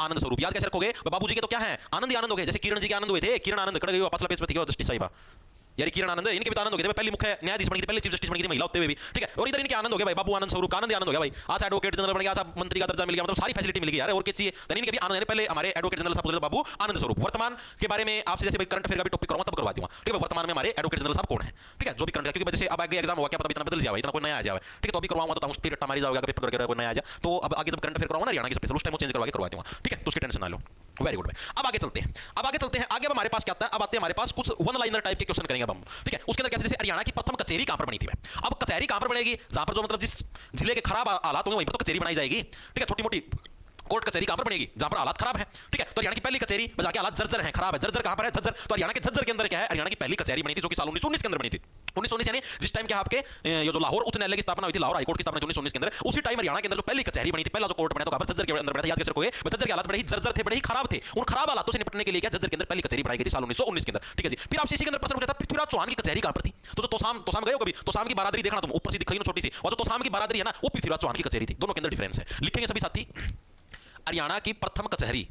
आनंद स्वरूप याद कैसे रखोगे? बाबू जी के तो क्या है? आनंद ही आनंद हो गए, जैसे किरण जी के आनंद हुए थे, किरण आनंद कड़ गई पांचला पेज पे थी जस्टिस साहिबा, यार किरण आनंद, इनके भी आनंद हो गए थे, पहली मुख्य न्यायाधीश बनी थी, पहले चीफ जस्टिस बनी थी महिला होते हुए भी, ठीक है? और इधर इनके आनंद हो गया भाई, बाबू आनंद स्वरूप का आनंद हो गया भाई, आज एडवोकेट जनरल बन गया, आज मंत्री का दर्जा मिल गया, मतलब सारी फैसिलिटी मिल गई यार, और क्या चाहिए? तो इनके भी आनंद, पहले हमारे एडवोकेट जनरल साहब बाबू आनंद स्वरूप। वर्तमान के बारे में आपसे जैसे करंट अफेयर का भी टॉपिक करवाऊंगा तब करवा दूंगा, ठीक है? वर्तमान में हमारे एडवोकेट जनरल साहब कौन है, ठीक है? जो भी करंट, क्योंकि जैसे अब आगे एग्जाम हुआ, क्या पता इतना बदल जाए, इतना कोई नया आ जाए, ठीक है? तो अभी करवाऊंगा तो उस रट्टा मारी जाओगे, पेपर करके कोई नया आ जाए, तो अब आगे जब करंट अफेयर करवाऊंगा ना हरियाणा के स्पेशल, उस टाइम चेंज करवा के करवा दूंगा, ठीक है? तो उसकी टेंशन ना लो, वेरी गुड। अब आगे चलते हैं, आगे अब हमारे पास क्या आता है? अब आते हैं हमारे पास कुछ वन लाइनर टाइप के क्वेश्चन करेंगे अब हम, ठीक है? उसके अंदर कैसे, जैसे हरियाणा की प्रथम कचेरी कहां पर बनी थी? अब कचहरी कहां पर बनेगी? जहां पर जो मतलब जिस जिले के खराब हालात होंगे वहीं पर तो कचेरी बनाई जाएगी, ठीक है? छोटी मोटी कोर्ट कचहरी कहां पर बनेगी? जहां पर हालात खराब है, ठीक है? तो हरियाणा की पहली कचहरी जहां के हालात जर्जर हैं, खराब है, जर्जर कहां पर है? झज्जर। तो हरियाणा के झज्जर के अंदर क्या है? हरियाणा की पहली कचहरी बनी थी, जो कि साल 1919 के अंदर बनी थी। 1919 यानी जिस टाइम के आपके ये जो लाहौर उच्च न्यायालय की स्थापना हुई थी, लाहौर हाईकोर्ट की स्थापना 1919 के अंदर, उसी टाइम हरियाणा के अंदर जो पहली कचहरी बनी थी, पहला जो कोर्ट बना था कहां पर? झज्जर के अंदर बना था। याद कैसे रखोगे? झज्जर के हालात बड़े ही जर्जर थे, बड़े ही खराब थे। उन खराब हालातों से निपटने के लिए क्या झज्जर के अंदर पहली कचहरी बनाई गई थी साल 1919 के अंदर, ठीक है जी? फिर आपसे इसी के अंदर प्रश्न पूछा था पृथ्वीराज चौहान की कचहरी कहां पर थी? तो जो तोसाम गए हो कभी? तोसाम की बारादरी देखना तुम, ऊपर से दिखाई ना छोटी सी, और जो तोसाम की बारादरी है ना, वो पृथ्वीराज चौहान की कचहरी थी। दोनों के अंदर डिफरेंस है, लिखेंगे सभी साथी। हरियाणा की प्रथम कचहरी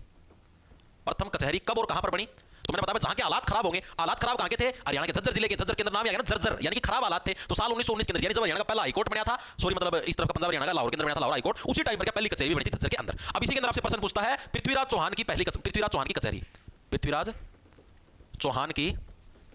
कब और कहां पर बनी? तो मैंने बताया जहां के हालात खराब होंगे, हालात खराब कहां के थे? हरियाणा के झज्जर जिले के, झज्जर के अंदर नाम ही आ गया ना झज्जर, यानी कि खराब हालात थे। तो साल 1919 के अंदर यानी जब हरियाणा का पहला हाईकोर्ट बना था, सॉरी मतलब इस तरफ का पंजाब हरियाणा का लाहौर के अंदर बना था लाहौर हाईकोर्ट, उसी टाइम पर क्या पहली कचहरी भी बनी थी झज्जर के अंदर। अब इसी के अंदर आपसे प्रश्न पूछता है पृथ्वीराज चौहान की पहली पृथ्वीराज चौहान की कचहरी, पृथ्वीराज चौहान की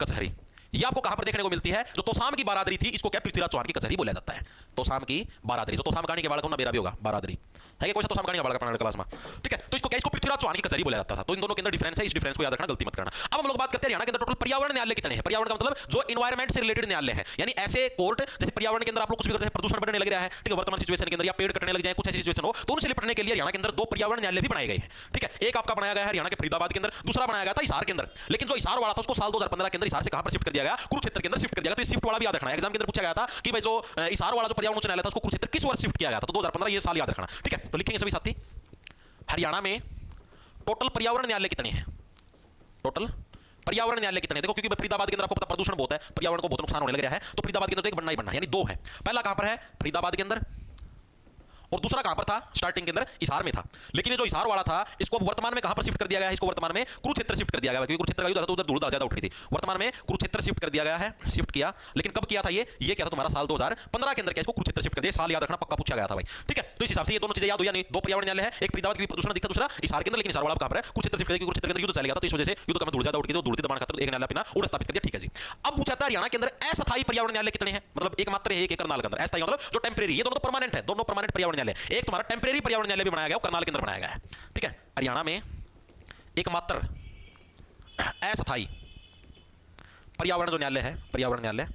कचहरी ये आपको कहां पर देखने को मिलती है? जो तोसाम की बारादरी थी इसको क्या पृथ्वीराज चौहान की कचहरी बोला जाता है। तोसाम की बारादरी, जो तोसाम कहानी के बालक होना बेरा भी होगा, बारादरी है कि कोई सा तोसाम कहानी का बालक अपना क्लास में, ठीक है। तो इसको क्या, इसको पृथ्वीराज चौहान की कचहरी बोला जाता था। तो इन दोनों के अंदर डिफरेंस है, इस डिफरेंस को याद रखना, गलती मत करना। अब हम लोग बात करते हैं हरियाणा के अंदर टोटल पर्यावरण न्यायालय कितने हैं। पर्यावरण का मतलब जो एनवायरमेंट से रिलेटेड न्यायालय है, यानी ऐसे कोर्ट जैसे पर्यावरण के अंदर आप लोग कुछ भी करते हैं, प्रदूषण बढ़ने लग रहा है, ठीक है, वर्तमान सिचुएशन के अंदर या पेड़ कटने लग जाए, कुछ ऐसी सिचुएशन हो, तो उनसे निपटने के लिए हरियाणा के अंदर दो पर्यावरण न्यायालय भी बनाए गए हैं, ठीक है। एक आपका बनाया गया है हरियाणा के फरीदाबाद के अंदर, दूसरा बनाया गया था हिसार के अंदर। लेकिन जो हिसार वाला था उसको साल 2015 के अंदर हिसार से कहां पर शिफ्ट कर दिया गया? कुरुक्षेत्र के अंदर शिफ्ट कर दिया गया। तो शिफ्ट वाला भी याद रखना है, एग्जाम के अंदर पूछा गया था कि भाई जो हिसार वाला जो पर्यावरण उच्च न्यायालय था उसको कुरुक्षेत्र किस वर्ष शिफ्ट किया गया था? तो 2015 ये साल याद रखना, ठीक है। तो लिखेंगे सभी साथी हरियाणा में टोटल पर्यावरण न्यायालय कितने हैं? टोटल पर्यावरण न्यायालय कितने हैं? देखो क्योंकि फरीदाबाद के अंदर आपको पता प्रदूषण बहुत है, पर्यावरण को बहुत नुकसान होने लग रहा है, तो फरीदाबाद के अंदर तो एक बनना ही बनना, यानी दो है। पहला कहां पर है? फरीदाबाद के अंदर, और दूसरा कहां पर था? स्टार्टिंग के अंदर हिसार में था। लेकिन ये जो हिसार वाला था इसको अब वर्तमान में कहां पर शिफ्ट कर दिया गया है? इसको वर्तमान में कुरुक्षेत्र शिफ्ट कर दिया गया है, क्योंकि कुरुक्षेत्र का युद्ध था तो उधर धूल ज्यादा उठ रही थी। वर्तमान में कुरुक्षेत्र शिफ्ट कर दिया गया है, शिफ्ट किया। लेकिन कब किया था ये क्या था तुम्हारा? साल 2015 के अंदर क्या इसको कुरुक्षेत्र शिफ्ट कर दिया। साल याद रखना, पक्का पूछा गया था भाई, ठीक है। तो इस हिसाब से ये दोनों चीजें याद हो या नहीं? दो पर्यावरण न्यायालय है, एक फरीदाबाद की प्रदूषण दिखता, दूसरा हिसार के अंदर। लेकिन हिसार वाला कहां पर है? कुरुक्षेत्र शिफ्ट कर दिया, कुरुक्षेत्र के अंदर युद्ध चल गया था, तो इस वजह से युद्ध का धूल ज्यादा उठ गई, तो धूल दबाण खातिर एक न्यायालय अपना उड़ स्थापित कर दिया, ठीक है जी। अब पूछा था हरियाणा के अंदर अस्थायी पर्यावरण न्यायालय कितने हैं? मतलब एक मात्र है, एक करनाल के अंदर। अस्थायी मतलब जो टेंपरेरी, ये दोनों तो परमानेंट है, दोनों परमानेंट पर्यावरण न्यायालय। एक तुम्हारा टेंपरेरी पर्यावरण न्यायालय भी बनाया गया, करनाल के अंदर बनाया गया है, ठीक है। हरियाणा में एकमात्र अस्थायी पर्यावरण जो न्यायालय है, पर्यावरण न्यायालय,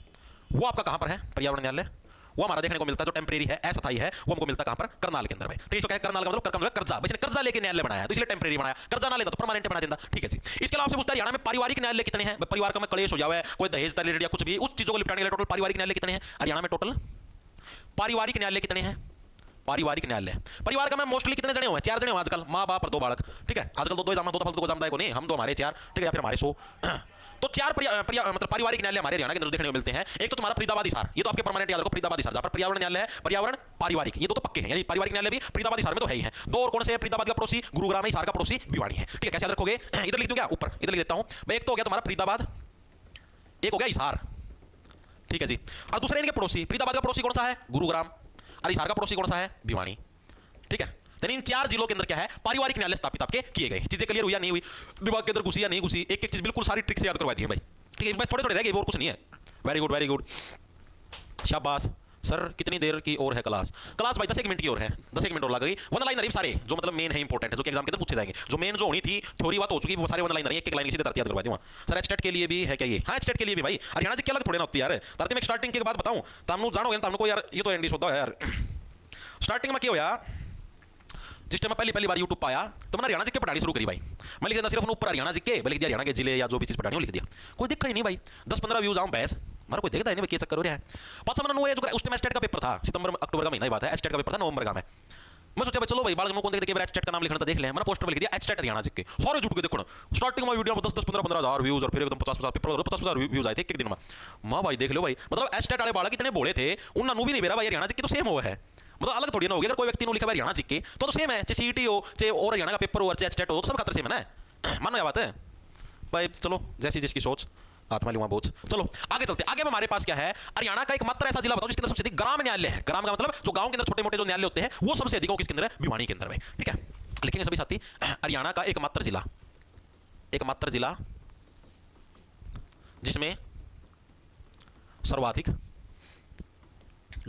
वो आपका कहां पर है? पर्यावरण न्यायालय वो हमारा देखने को मिलता है, जो टेंपरेरी है, अस्थायी है, वो हमको मिलता कहां पर? करनाल के अंदर में, ठीक है। तो क्या करनाल का मतलब कर्जा, इसने कर्जा लेके न्यायालय बनाया है, तो इसलिए टेंपरेरी बनाया। कर्जा ना लेता तो परमानेंट बना देता, ठीक है जी। इसके अलावा आपसे पूछता है हरियाणा में पारिवारिक न्यायालय कितने हैं? परिवार का में क्लेश हो जाए, कोई दहेज रिलेटेड या कुछ भी, उस चीजों को निपटाने के लिए टोटल पारिवारिक न्यायालय कितने हैं हरियाणा में? टोटल पारिवारिक न्यायालय कितने हैं? पारिवारिक न्यायालय, परिवार का मैं मोस्टली कितने जने हुए? 4 जने हुए आजकल, माँ बाप और 2 बालक, ठीक है। आजकल तो 2 जाम, 2 फालतू को जामदाय को नहीं, हम 2 हमारे 4, ठीक है, या फिर हमारे 100। तो 4 मतलब पारिवारिक न्यायालय हमारे हरियाणा के अंदर देखने को मिलते हैं। एक तो तुम्हारा फरीदाबाद हिसार, ये तो आपके परमानेंट याद रखो, फरीदाबाद हिसार, जहां पर पर्यावरण न्यायालय है, पर्यावरण पारिवारिक, ये दो तो पक्के हैं, यानी पारिवारिक न्यायालय भी फरीदाबाद हिसार में तो है ही है। 2 और कौन से? फरीदाबाद का पड़ोसी गुरुग्राम है, हिसार का पड़ोसी भिवानी है, ठीक है। कैसे याद रखोगे? इधर लिख दूं क्या? ऊपर इधर लिख देता हूं। एक तो हो गया तुम्हारा फरीदाबाद, एक हो गया हिसार, ठीक है जी। और दूसरे इनके पड़ोसी, फरीदाबाद का पड़ोसी कौन सा है? गुरुग्राम, और हिसार का पड़ोसी कौन सा है? भिवानी, ठीक है। तो इन 4 जिलों के अंदर क्या है? पारिवारिक न्यायालय स्थापित आपके किए गए। चीजें क्लियर हुई या नहीं हुई? दिमाग के अंदर घुसी या नहीं घुसी? एक एक चीज बिल्कुल सारी ट्रिक से याद करवा दी है भाई, ठीक है। बस थोड़े थोड़े रह गए, और कुछ नहीं है। वेरी गुड, वेरी गुड, शाबाश सर। कितनी देर की और है क्लास? क्लास भाई 10 मिनट की और है, 10 मिनट और लग गई। वन लाइनर सारे जो मतलब मेन है, इंपॉर्टेंट है, जो एग्जाम के अंदर पूछे जाएंगे, जो मेन जो होनी थी थ्योरी बात हो चुकी, वो सारे वन लाइनर एक एक लाइन सीधे तरती याद करवा दूंगा सर। एचटेट के लिए भी है क्या ये? हाँ, एचटेट के लिए भी भाई। हरियाणा जी क्या अलग थोड़ी ना होती है यार। तरती में स्टार्टिंग की बात बताऊं तो हम जानोगे ना, हमको यार ये तो एंडी होता है यार। स्टार्टिंग में क्या होया, जिस टाइम मैं पहली बार यूट्यूब पाया तो मैंने हरियाणा जी के पढ़ानी शुरू करी भाई। मैं लिख देता सिर्फ ऊपर हरियाणा जी के, लिख दिया हरियाणा के जिले या जो भी चीज पढ़ानी हो लिख दिया। कोई दिक्कत ही नहीं भाई, 10-15 व्यूज आऊं बहस, मारा कोई देखता है नहीं, क्या चक्कर हो रहा है। पाँच मैंने जो उस टाइम एचटेट का पेपर था, सितंबर अक्टूबर का महीना ही बात है, एचटेट का पेपर था नवंबर का में। मैं सोचा भाई चलो भाई बाल कौन देखते एचटेट का नाम लिखना था, देख ले। मैंने पोस्टर पर लिख दिया एचटेट हरियाणा जी के, सारे जुट के देखो स्टार्टिंग में वीडियो 10-15 हज़ार व्यूज, और फिर एकदम 50-50 व्यूज आए थे एक दिन में। माँ भाई देख लो भाई, मतलब एचटेट वाले बालक इतने बोले थे, उन्होंने भी नहीं मेरा भाई हरियाणा जी की तो सेम हुआ है, मतलब अलग थोड़ी ना होगी। अगर कोई व्यक्ति ने लिखा है हरियाणा जी के तो सेम है, चाहे सीईटी हो, चाहे और हरियाणा का पेपर हो, चाहे एचटेट हो, तो सब खतरे सेम है ना। मानो यह बात है भाई। चलो जैसी जिसकी सोच, हाथ में लूंगा बोझ। चलो आगे चलते। आगे में हमारे पास क्या है? हरियाणा का एकमात्र ऐसा जिला बताओ जिसके अंदर सबसे अधिक ग्राम न्यायालय है। ग्राम का मतलब जो गांव के अंदर छोटे मोटे जो न्यायालय होते हैं, वो सबसे अधिक किसके अंदर है? भिवानी के अंदर में, ठीक है। लिखेंगे सभी साथी हरियाणा का एकमात्र जिला जिसमें सर्वाधिक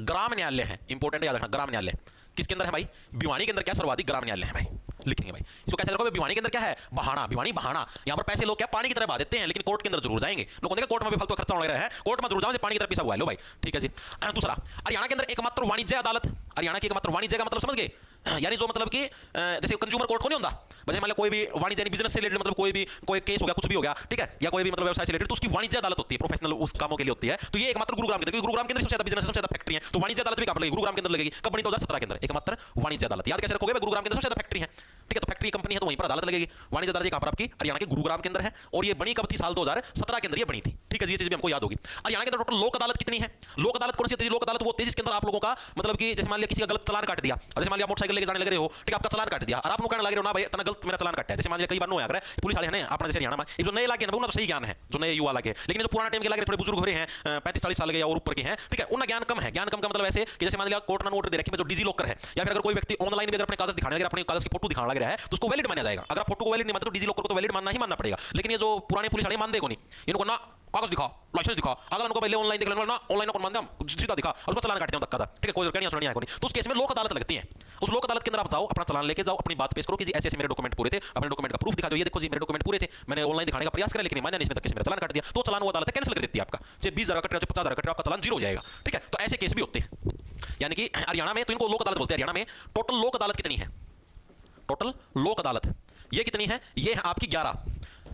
ग्राम न्यायालय है। इंपॉर्टेंट याद रखना, ग्राम न्यायालय किसके अंदर है भाई? भिवानी के अंदर क्या सर्वाधिक ग्राम न्यायालय है भाई, लिखेंगे भाई। इसको कैसे रखोगे? भिवानी के अंदर क्या है? बहाना, भिवानी बहाना। यहाँ पर पैसे लोग क्या पानी की तरह बहा देते हैं, लेकिन कोर्ट के अंदर जरूर जाएंगे। लोगों ने कोर्ट में भी फालतू खर्चा होने रहा है, कोर्ट में जरूर जाओ, पानी की तरह पैसा हुआ लो भाई, ठीक है जी। दूसरा, हरियाणा के अंदर एकमात्र वाणिज्य अदालत, हरियाणा की एकमात्र वाणिज्य का मतलब समझ गए, यानी जो मतलब कि जैसे कंज्यूमर कोर्ट को नहीं होता, जैसे मान लो कोई भी वाणिज्य यानी बिजनेस से रिलेटेड, मतलब कोई केस हो गया, कुछ भी हो गया, ठीक है, या कोई भी मतलब व्यवसाय से रिलेटेड, तो उसकी वाणिज्य अदालत होती है, प्रोफेशनल उस कामों के लिए होती है। तो ये एकमात्र गुरुग्राम के अंदर, गुरुग्राम के अंदर सबसे ज्यादा बिजनेस, सबसे ज्यादा फैक्ट्री है, तो वाणिज्य अदालत भी कहां पर लगेगी? गुरुग्राम के अंदर लगेगी। कब बनी? 2017 के अंदर। एकमात्र वाणिज्य अदालत याद कैसे रखोगे? गुरुग्राम के अंदर सबसे ज्यादा फैक्ट्री है, ठीक है, तो फैक्ट्री कंपनी है तो वहीं पर अदालत लगेगी। वाणिज्य अदालत कहां पर आपकी हरियाणा के गुरुग्राम के अंदर है, और ये बनी कब थी? साल 2017 के अंदर ये बनी थी। ठीक है, ये चीज भी हमको याद होगी। हरियाणा के अंदर टोटल लोक अदालत कितनी है? लोक अदालत कौन सी होती है? लोक अदालत वो होती है जिसके अंदर आप लोगों का मतलब कि जैसे मान लिया किसी का गलत चालान काट दिया, और जैसे मान लिया मोटरसाइकिल लेके जाने लग रहे हो, ठीक है, आपका चालान काट दिया, और आप लोग कहने लग रहे हो ना भाई इतना गलत मेरा चालान काटा है। जैसे मान लिया कई बार नो आकर पुलिस वाले हैं अपना, जैसे हरियाणा में जो नए लागे ना, तो सही ज्ञान है, जो नए युवा लागे, लेकिन जो पुराना टाइम के लागे थोड़े बुजुर्ग हो रहे हैं 35-40 साल के और ऊपर के हैं, ठीक है, उनका ज्ञान कम है। ज्ञान कम का मतलब ऐसे कि जैसे मान लिया कोर्ट ने नोट दे रखी है जो डिजी लॉकर है, या फिर अगर कोई व्यक्ति ऑनलाइन भी अगर अपने कागज दिखाने लगे, अपने कागज की फोटो दिखाने लग रहा है, तो उसको वैलिड माना जाएगा। अगर फोटो को वैलिड नहीं मानते तो डिजी लॉकर को तो वैलिड मानना ही मानना पड़ेगा। लेकिन ये जो पुराने पुलिस वाले मान देगा नहीं, इनको ना कागज दिखा, लाइसेंस दिखा, अगर उनको पहले ऑनलाइन देख लेना ना, ऑनलाइन कौन मानते हम, सीधा दिखा और उसको चालान काटते हैं तक का, ठीक है, कोई कहनी सुननी है कोई। तो उस केस में लोक अदालत लगती है। उस लोक अदालत के अंदर आप जाओ, अपना चालान लेके जाओ, अपनी बात पेश करो कि जी ऐसे ऐसे मेरे डॉक्यूमेंट पूरे थे, अपने डॉक्यूमेंट का प्रूफ दिखा दो, ये देखो जी मेरे डॉक्यूमेंट पूरे थे, मैंने ऑनलाइन दिखाने का प्रयास करा लेकिन माना नहीं, इसमें तक इसमें चालान काट दिया, तो चालान वो अदालत कैंसिल कर देती है आपका। चाहे 20,000 कट रहा है, 50,000 कट रहा है, आपका चालान जीरो हो जाएगा। ठीक है, तो ऐसे केस भी होते हैं। यानी कि हरियाणा में तो इनको लोक अदालत बोलते हैं। हरियाणा में टोटल लोक अदालत कितनी है? टोटल लोक अदालत ये कितनी है? ये है आपकी 11।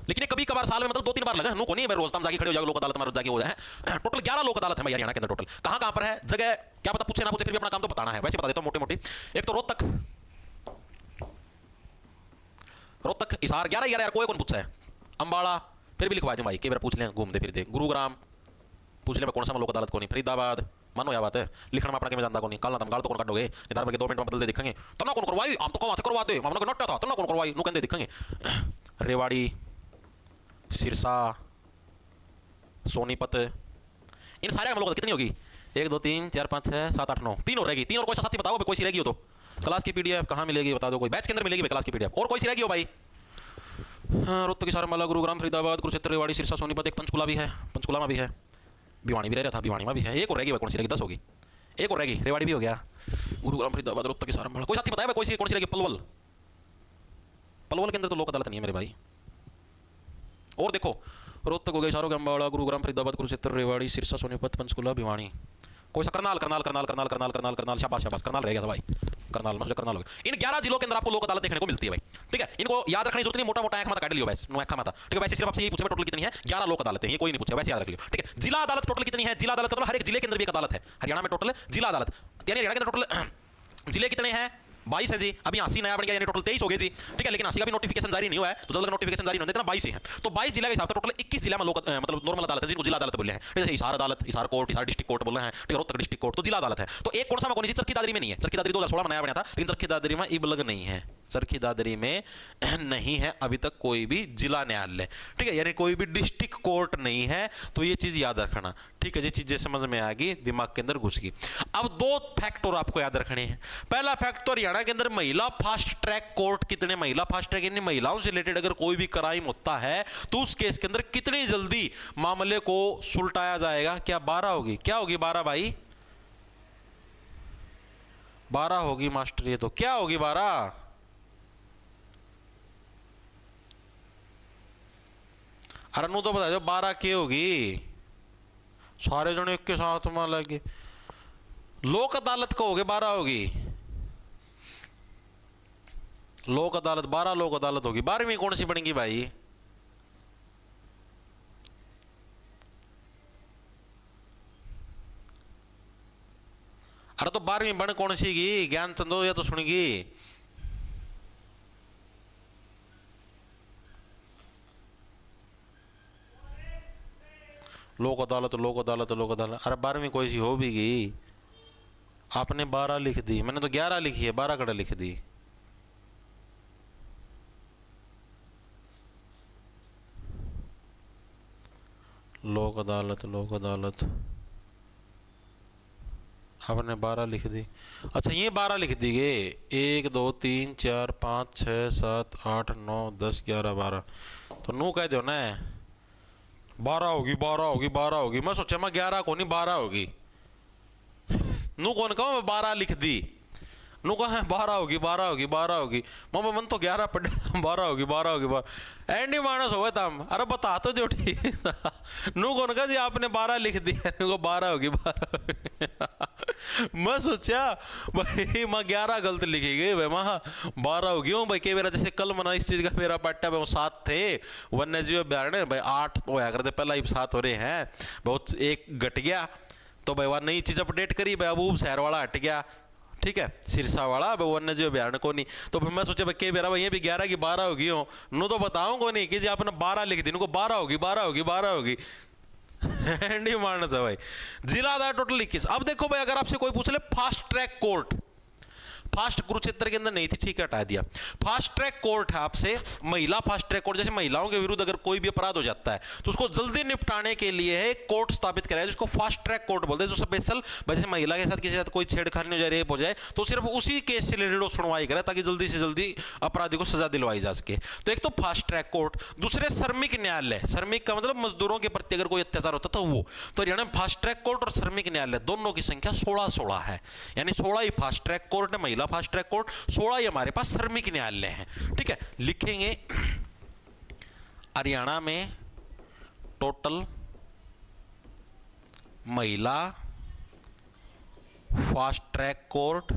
लेकिन ये कभी कभार साल में मतलब 2-3 बार लगा, नो को नहीं, मैं रोज जाके खड़े हो जाओ लोक अदालत में जाके हो जाए। टोटल 11 लोक अदालत है भाई हरियाणा के अंदर। टोटल कहां कहां पर है? जगह क्या पता पूछे ना पूछे, फिर भी अपना काम तो बताना है। वैसे बता देता हूं मोटी मोटी। एक तो रोहतक, रोहतक, हिसार 11 यार, कोई कौन पूछा है? अंबाला फिर भी लिखवा दे भाई, कई बार पूछ लें घूमते फिरते। गुरुग्राम पूछ ले कौन सा लोक अदालत को नहीं। फरीदाबाद मानो या बात है, लिखना में अपना के में जानता को नहीं, कल ना गाल तो कौन काटोगे, इधर के 2 मिनट में बदल दे दिखेंगे, तना कौन करवाई, हम तो कौन करवाते, हमने को नट्टा था, तना कौन करवाई, नु कहते दिखेंगे। रेवाड़ी, सिरसा, सोनीपत, इन सारे हम लोग कितनी होगी? 1 2 3 4 5 6 7 8 9, 3 और रहेगी। 3 और कोई सा साथी बताओ, कोई सी रहेगी हो तो। क्लास की पीडीएफ कहाँ मिलेगी बता दो, कोई बैच के अंदर मिलेगी क्लास की पीडीएफ, और कोई सी रहेगी हो भाई? रोहतक, सारमला, गुरुग्राम, फरीदाबाद, कुरुक्षेत्र, रेवाड़ी, सिरसा, सोनीपत, एक पंचकुला भी है, पंचकुला में भी है, भिवानी भी रह रहा था, भिवानी में भी है। एक और रहेगी भाई, कौन सी रहेगी? 10 होगी, एक और रहेगी। रेवाड़ी भी हो गया, गुरुग्राम, फरीदाबाद, रोहतक, सारमला। कोई साथी बताया भाई कोई सी कौन सी रहेगी? पलवल, पलवल के अंदर तो लोक अदालत नहीं है मेरे भाई। और देखो रोहतक हो गई, सारों के अम्बाड़ा, गुरुग्राम, फरीदाबाद, कुरुक्षेत्र, रेवाड़ी, सिरसा, सोनीपत, पंचकुला, भिवानी। कोई सा करनाल, करनाल, करनाल, करनाल, करनाल, करनाल, करनाल, शाबाश शाबाश, करनाल रहेगा था भाई, करनाल मतलब करनाल हो गया। इन 11 जिलों के अंदर आपको लोक अदालत देखने को मिलती है भाई। ठीक है, इनको याद रखने की जरूरत नहीं, मोटा मोटा आंख मत काट लियो वैसे, नो आंख मत। ठीक है, वैसे सिर्फ आपसे यही पूछे टोटल कितनी है? 11 लोक अदालतें, ये कोई नहीं पूछे, वैसे याद रख लियो। ठीक है, जिला अदालत टोटल कितनी है? जिला अदालत मतलब हर एक जिले के अंदर भी एक अदालत है। हरियाणा में टोटल जिला अदालत यानी हरियाणा के अंदर टोटल जिले कितने हैं? 22 है जी। अभी 80 नया बन गया, यानी टोटल 23 हो गए जी। ठीक है, लेकिन 80 का भी नोटिफिकेशन जारी नहीं हुआ है, तो जल्द नोटिफिकेशन जारी नहीं होता, 22 है। तो 22 जिला के हिसाब से टोटल 21 जिला में लोक मतलब नॉर्मल अदालत है, जिनको जिला अदालत बोल रहे हैं। जैसे हिसार अदालत, Hisar court, Hisar district court बोल रहे हैं, ठीक है, रोहतक डिस्ट्रिक्ट कोर्ट, तो जिला अदालत है। तो एक कौन सा में कौन सी? चरखी दादरी में नहीं है। चरखी दादरी 2016 में नया बना था, लेकिन चरखी दादरी में इबलग नहीं है। चरखी दादरी में नहीं है अभी तक कोई भी जिला न्यायालय। ठीक है, यानी कोई भी डिस्ट्रिक्ट कोर्ट नहीं है। तो ये चीज याद रखना। ठीक है, ये चीजें समझ में आ गई, दिमाग के अंदर घुस गई। अब 2 फैक्ट और आपको याद रखने हैं। पहला फैक्ट तो हरियाणा के अंदर महिला फास्ट ट्रैक कोर्ट कितने, महिला फास्ट ट्रैक यानी महिलाओं से रिलेटेड अगर कोई भी क्राइम होता है तो उस केस के अंदर कितनी जल्दी मामले को सुलटाया जाएगा? क्या 12 होगी? क्या होगी 12 भाई? 12 होगी मास्टर। ये तो क्या होगी 12? अरे नु तो बता दो 12 क्या होगी? सारे जने एक के साथ में लगे। लोक अदालत को होगे 12 होगी। लोक अदालत 12 लोक अदालत होगी। 12वीं कौन सी बनेगी भाई? अरे तो 12वीं बन कौन सी गी? ज्ञान चंदो या तो सुनेगी। लोक अदालत, लोक अदालत, लोक अदालत। अरे 12वीं कोई सी हो भी गई? आपने 12 लिख दी, मैंने तो 11 लिखी है, 12 कड़ा लिख दी। लोक अदालत, लोक अदालत, आपने 12 लिख दी। अच्छा ये 12 लिख दी गए। 1 2 3 4 5 6 7 8 9 10 11 12। तो नू कह दो ना 12 होगी, 12 होगी, 12 होगी। मैं सोचा मैं 11 को नहीं 12 होगी। नू कौन कहा मैं 12 लिख दी। नू कहा 12 होगी, 12 होगी, 12 होगी। मामा मन तो 11 पढ़ 12 होगी, 12 होगी, 12 एंडी मानस हो तम। अरे बता तो जो ठीक। नू कौन कहा जी आपने 12 लिख दिया, 12 होगी, 12। मैं सोचा भाई मैं 11 गलत लिखी गई भाई, मैं 12 होगी हूँ भाई। कई मेरा जैसे कल मना इस चीज का मेरा पाटा भाई 7 थे, वन्य जीव अभ्यारण्य भाई 8 तो होया करते, पहला ही 7 हो रहे हैं, बहुत एक घट गया। तो भाई वह नई चीज अपडेट करी भाई, अब शहर वाला हट गया। ठीक है, सिरसावाड़ा अब वन्य जीव अभ्यारण्य को नहीं। तो फिर मैं सोचा भाई के बेरा भाई ये भी 11 की 12 होगी हो नो तो बताऊं को नहीं कि जी आपने 12 लिख दी इनको 12 होगी 12 होगी 12 होगी नहीं मानना चाहिए भाई। जिला आधार टोटल 21। अब देखो भाई अगर आपसे कोई पूछ ले fast track court, fast Kurukshetra के अंदर नहीं थी, ठीक है हटा दिया। फास्ट ट्रैक कोर्ट है आपसे महिला फास्ट ट्रैक कोर्ट, जैसे महिलाओं के विरुद्ध अगर कोई भी अपराध हो जाता है तो उसको जल्दी निपटाने के लिए है कोर्ट स्थापित कराया जिसको फास्ट ट्रैक कोर्ट बोलते हैं। जो स्पेशल जैसे महिला के साथ किसी के साथ कोई छेड़खानी हो जाए रेप हो जाए तो सिर्फ उसी केस से रिलेटेड सुनवाई करे ताकि जल्दी से जल्दी अपराधी को सजा दिलवाई जा सके। तो एक तो फास्ट ट्रैक कोर्ट, दूसरे श्रमिक न्यायालय। श्रमिक का मतलब मजदूरों के प्रति अगर कोई अत्याचार होता तो वो, तो हरियाणा में फास्ट ट्रैक कोर्ट और श्रमिक न्यायालय दोनों की संख्या 16-16 है, यानी 16 ही फास्ट ट्रैक कोर्ट है, महिला फास्ट ट्रैक कोर्ट, 16 ही हमारे पास श्रमिक न्यायालय है। ठीक है, लिखेंगे हरियाणा में टोटल महिला फास्ट ट्रैक कोर्ट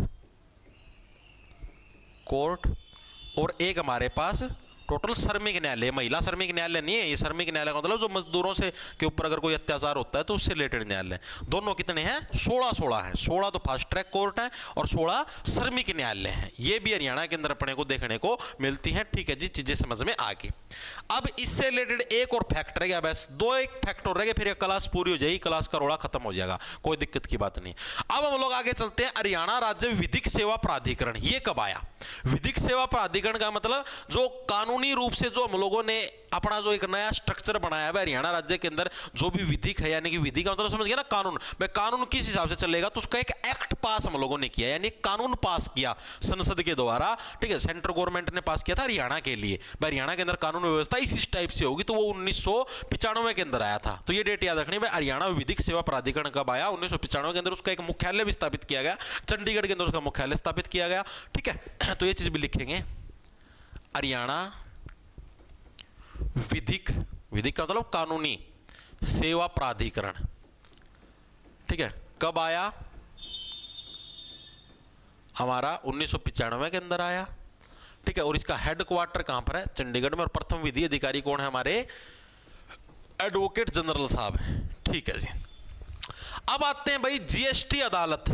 और एक हमारे पास टोटल श्रमिक न्यायालय। महिला श्रमिक न्यायालय नहीं है ये, श्रमिक न्यायालय का मतलब जो मजदूरों से के ऊपर अगर कोई अत्याचार होता है तो उससे रिलेटेड न्यायालय। दोनों कितने हैं? 16-16 है। 16 तो फास्ट ट्रैक कोर्ट है और 16 श्रमिक न्यायालय है। ये भी हरियाणा के अंदर अपने को देखने को मिलती है। ठीक है जी, चीजें समझ में आ गई। अब इससे रिलेटेड एक और फैक्ट रह गया, बस एक फैक्ट और रह गया, फिर क्लास पूरी हो जाएगी, क्लास का रोड़ा खत्म हो जाएगा, कोई दिक्कत की बात नहीं। अब हम लोग आगे चलते हैं। हरियाणा राज्य विधिक सेवा प्राधिकरण ये कब आया? विधिक सेवा प्राधिकरण का मतलब जो कानूनी रूप से जो हम लोगों ने अपना जो एक नया स्ट्रक्चर बनाया है हरियाणा राज्य के अंदर, जो भी विधिक है, यानी कि विधि का मतलब समझ गया ना, कानून। भाई कानून किस हिसाब से चलेगा तो उसका एक एक्ट पास हम लोगों ने किया, यानी कानून पास किया संसद के द्वारा। ठीक है, सेंट्रल गवर्नमेंट ने पास किया था हरियाणा के लिए। हरियाणा के अंदर कानून व्यवस्था इस टाइप से होगी, तो वो 1995 के अंदर आया था। तो ये डेट याद रखनी भाई, हरियाणा विधिक सेवा प्राधिकरण कब आया? 1995 के अंदर। उसका एक मुख्यालय भी स्थापित किया गया, चंडीगढ़ के अंदर उसका मुख्यालय स्थापित किया गया। ठीक है, तो ये चीज भी लिखेंगे, हरियाणा विधिक का मतलब कानूनी सेवा प्राधिकरण। ठीक है, कब आया? हमारा 1995 के अंदर आया। ठीक है, और इसका हेडक्वार्टर कहां पर है? चंडीगढ़ में। और प्रथम विधि अधिकारी कौन है? हमारे एडवोकेट जनरल साहब हैं। ठीक है जी। अब आते हैं भाई जीएसटी अदालत।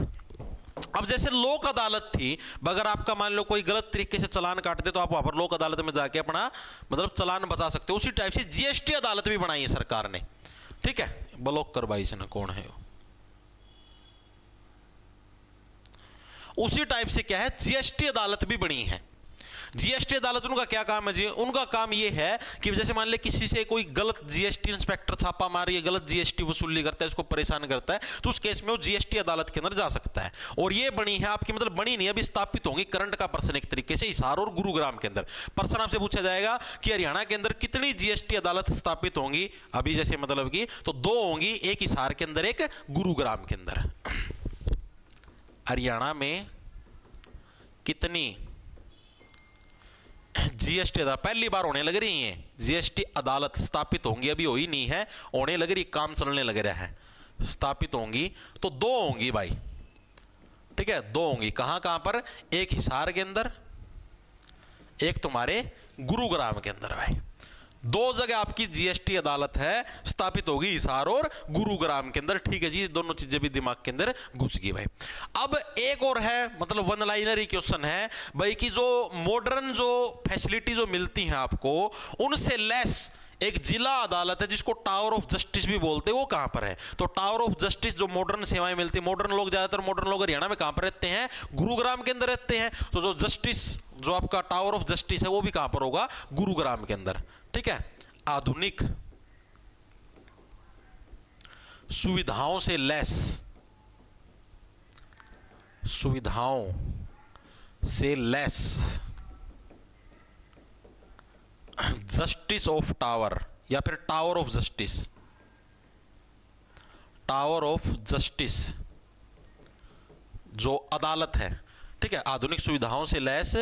अब जैसे लोक अदालत थी, अगर आपका मान लो कोई गलत तरीके से चालान काट दे तो आप वहां पर लोक अदालत में जाके अपना मतलब चालान बचा सकते हो, उसी टाइप से जीएसटी अदालत भी बनाई है सरकार ने। ठीक है, ब्लॉक कर भाई इसने, कौन है वो? उसी टाइप से क्या है, जीएसटी अदालत भी बनी है। जीएसटी अदालत उनका क्या काम है जी? उनका काम ये है कि जैसे मान ले किसी से कोई गलत जीएसटी इंस्पेक्टर छापा मार गलत जीएसटी वसूली करता है, उसको परेशान करता है, तो उस केस में वो जीएसटी अदालत के अंदर जा सकता है। और ये बनी है आपकी, मतलब बनी नहीं, अभी स्थापित होंगी। करंट का पर्सन एक तरीके से हिसार और गुरुग्राम के अंदर। पर्सन आपसे पूछा जाएगा कि हरियाणा के अंदर कितनी जीएसटी अदालत स्थापित होंगी? अभी जैसे मतलब की तो 2 होंगी, एक हिसार के अंदर, एक गुरुग्राम के अंदर। हरियाणा में कितनी जीएसटी अदालत पहली बार होने लग रही है? जीएसटी अदालत स्थापित होंगी, अभी हो ही नहीं है, होने लग रही, काम चलने लग रहा है। स्थापित होंगी तो 2 होंगी भाई। ठीक है, 2 होंगी। कहां कहां पर? एक हिसार के अंदर, एक तुम्हारे गुरुग्राम के अंदर भाई। 2 जगह आपकी जीएसटी अदालत है, स्थापित होगी हिसार और गुरुग्राम के अंदर। ठीक है जी, दोनों चीजें भी दिमाग के अंदर घुस गई भाई। अब एक और है, मतलब वन लाइनर क्वेश्चन है भाई कि जो मॉडर्न जो फैसिलिटी जो मिलती हैं आपको, उनसे लेस एक जिला अदालत है जिसको टावर ऑफ जस्टिस भी बोलते हैं, वो कहां पर है? तो टावर ऑफ जस्टिस जो मॉडर्न सेवाएं मिलती है, मॉडर्न लोग ज्यादातर मॉडर्न लोग हरियाणा में कहां पर रहते हैं? गुरुग्राम के अंदर रहते हैं। तो जो जस्टिस जो आपका टावर ऑफ जस्टिस है वो भी कहां पर होगा? गुरुग्राम के अंदर। ठीक है, आधुनिक सुविधाओं से लेस, सुविधाओं से लेस जस्टिस ऑफ टावर, या फिर tower of justice, tower of justice जो अदालत है। ठीक है, आधुनिक सुविधाओं से लैस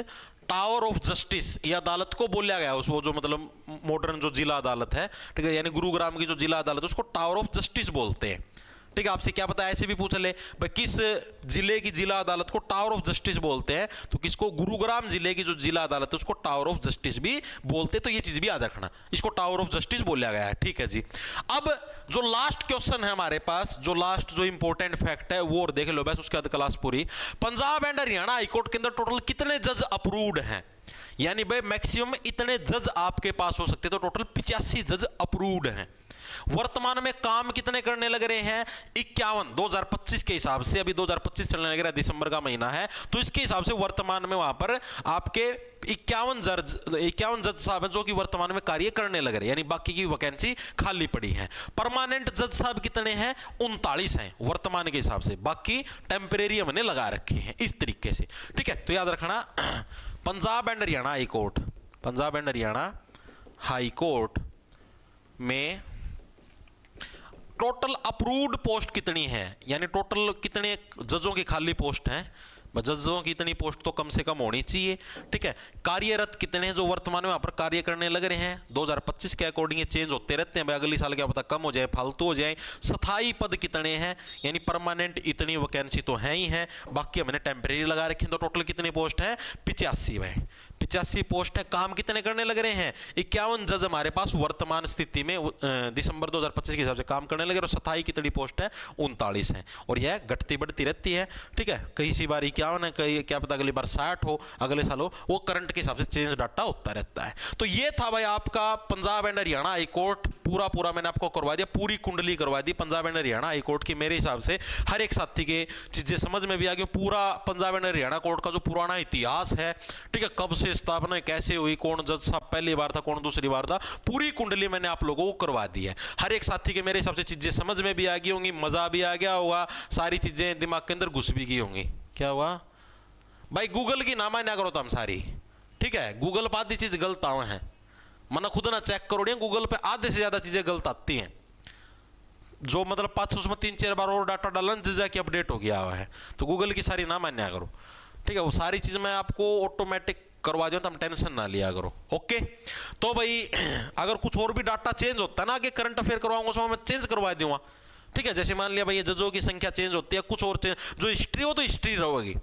टावर ऑफ जस्टिस, ये अदालत को बोला गया उसको, जो मतलब मॉडर्न जो जिला अदालत है। ठीक है, यानी गुरुग्राम की जो जिला अदालत है उसको टावर ऑफ जस्टिस बोलते हैं। ठीक है, आपसे क्या पता ऐसे भी पूछ ले भाई किस जिले की जिला अदालत को टावर ऑफ जस्टिस बोलते हैं, तो किसको, गुरुग्राम जिले की जो जिला अदालत है उसको टावर ऑफ जस्टिस भी बोलते हैं, तो ये चीज भी याद रखना, इसको टावर ऑफ जस्टिस बोला गया है। ठीक है जी। अब जो लास्ट क्वेश्चन है हमारे पास, जो लास्ट जो इंपॉर्टेंट फैक्ट है वो और देख लो बस, उसके बाद क्लास पूरी। पंजाब एंड हरियाणा हाईकोर्ट के अंदर टोटल कितने जज अप्रूव्ड हैं, यानी भाई मैक्सिमम इतने जज आपके पास हो सकते, तो टोटल 85 जज अप्रूव्ड हैं। वर्तमान में काम कितने करने लग रहे हैं, 51, 2025 के हिसाब से, अभी 2025 चलने लग रहा है, दिसंबर का महीना है, तो इसके हिसाब से वर्तमान में वहां पर आपके 51 जज साहब हैं जो कि वर्तमान में कार्य करने लग रहे हैं, यानी बाकी की वैकेंसी खाली पड़ी है। परमानेंट जज साहब कितने हैं, 39 हैं वर्तमान के हिसाब से, बाकी टेम्परेरी हमने लगा रखे हैं इस तरीके से। ठीक है, तो याद रखना Punjab and Haryana high court, Punjab and Haryana high court में टोटल अप्रूव्ड पोस्ट कितनी है, यानी टोटल कितने जजों की खाली पोस्ट हैं, जजों की इतनी पोस्ट तो कम से कम होनी चाहिए। ठीक है, कार्यरत कितने हैं जो वर्तमान में वहां पर कार्य करने लग रहे हैं, 2025 के अकॉर्डिंग ये चेंज होते रहते हैं भाई, अगली साल क्या पता कम हो जाए, फालतू हो जाए। स्थायी पद कितने हैं, यानी परमानेंट इतनी वैकेंसी तो है ही है, बाकी हमने टेम्परेरी लगा रखे हैं, तो टोटल कितनी पोस्ट है, 85 है, 85 पोस्ट है। काम कितने करने लग रहे हैं, 51 जज हमारे पास वर्तमान स्थिति में दिसंबर 2025 के हिसाब से काम करने लगे, और स्थायी कितनी पोस्ट है, 39 है, और यह घटती बढ़ती रहती है। ठीक है, कई सी बार 51 है, कई क्या पता अगली बार 60 हो, अगले साल हो, वो करंट के हिसाब से चेंज डाटा होता रहता है। तो ये था भाई आपका Punjab and Haryana high court, पूरा मैंने आपको करवा दिया, पूरी कुंडली करवा दी Punjab and Haryana high court की। मेरे हिसाब से हर एक साथी के चीजें समझ में भी आ गई, पूरा पंजाब एंड हरियाणा कोर्ट का जो पुराना इतिहास है, ठीक है, कब से स्थापना कैसे हुई, कौन जज साहब पहली बार था, कौन दूसरी बार था, पूरी कुंडली मैंने आप लोगों को करवा दी है। हर एक साथी के मेरे हिसाब से चीजें समझ में भी आ गई होंगी, मजा भी आ गया होगा, सारी चीजें दिमाग के अंदर घुस भी गई होंगी। क्या हुआ भाई, गूगल की ना मान्या करो तुम सारी, ठीक है, गूगल पर आधी चीज गलत आवे हैं, मना खुद ना चेक करो, गूगल पे आधे से ज्यादा चीजें गलत आती हैं, जो मतलब 500 उसमें 3-4 बार और डाटा डाला जिसका कि अपडेट हो गया हुआ है, तो गूगल की सारी ना मान्या करो। ठीक है, वो सारी चीज मैं आपको ऑटोमेटिक करवा दो, तुम टेंशन ना लिया करो। ओके, तो भाई अगर कुछ और भी डाटा चेंज होता है ना, आगे करंट अफेयर करवाऊंगा उसमें मैं चेंज करवा दूंगा। ठीक है, जैसे मान लिया भाई ये जजों की संख्या चेंज होती है, कुछ और चेंज, जो हिस्ट्री हो तो हिस्ट्री रहेगी।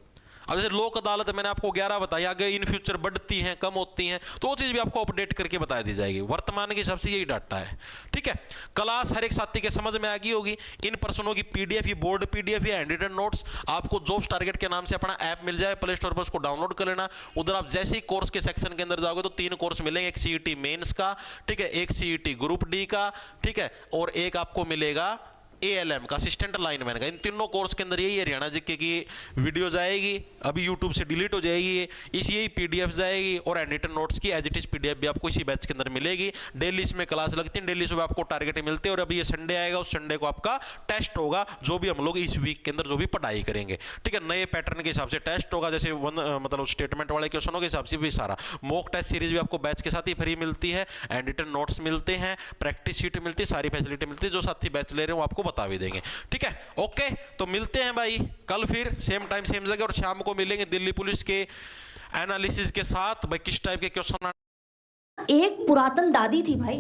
अब जैसे लोक अदालत मैंने आपको 11 बताई, आगे इन फ्यूचर बढ़ती हैं कम होती हैं, तो वो चीज भी आपको अपडेट करके बता दी जाएगी। वर्तमान के हिसाब से यही डाटा है। ठीक है, क्लास हर एक साथी के समझ में आ गई होगी। इन पर्सनों की पीडीएफ, ये बोर्ड पीडीएफ या हैंड रिटन नोट्स आपको जॉब्स टारगेट के नाम से अपना ऐप मिल जाए, प्ले स्टोर पर उसको डाउनलोड कर लेना। उधर आप जैसे ही कोर्स के सेक्शन के अंदर जाओगे तो 3 कोर्स मिलेंगे, एक सीईटी मेंस का, ठीक है, एक सीईटी ग्रुप डी का, ठीक है, और एक आपको मिलेगा ALM का, असिस्टेंट लाइनमैन का। इन तीनों कोर्स के अंदर यही हरियाणा जीके की वीडियो जाएगी, अभी यूट्यूब से डिलीट हो जाएगी, इसी यही पीडीएफ जाएगी, और हैंड रिटन नोट्स की एज इट इज पीडीएफ भी आपको इसी बैच के अंदर मिलेगी। डेली इसमें क्लास लगती है, डेली सुबह आपको टारगेट मिलते हैं, और अभी ये संडे आएगा, उस संडे को आपका टेस्ट होगा, जो भी हम लोग इस वीक के अंदर जो भी पढ़ाई करेंगे। ठीक है, नए पैटर्न के हिसाब से टेस्ट होगा, जैसे मतलब स्टेटमेंट वाले क्वेश्चनों के हिसाब से भी सारा मॉक टेस्ट सीरीज भी आपको बैच के साथ ही फ्री मिलती है, हैंड रिटन नोट्स मिलते हैं, प्रैक्टिस शीट मिलती है, सारी फैसिलिटी मिलती है, जो साथी बैच ले रहे हैं वो आपको बता भी देंगे। ठीक है, ओके, तो मिलते हैं भाई कल फिर सेम टाइम सेम जगह, और शाम को मिलेंगे दिल्ली पुलिस के एनालिसिस के साथ, भाई किस टाइप के क्वेश्चन। एक पुरातन दादी थी भाई,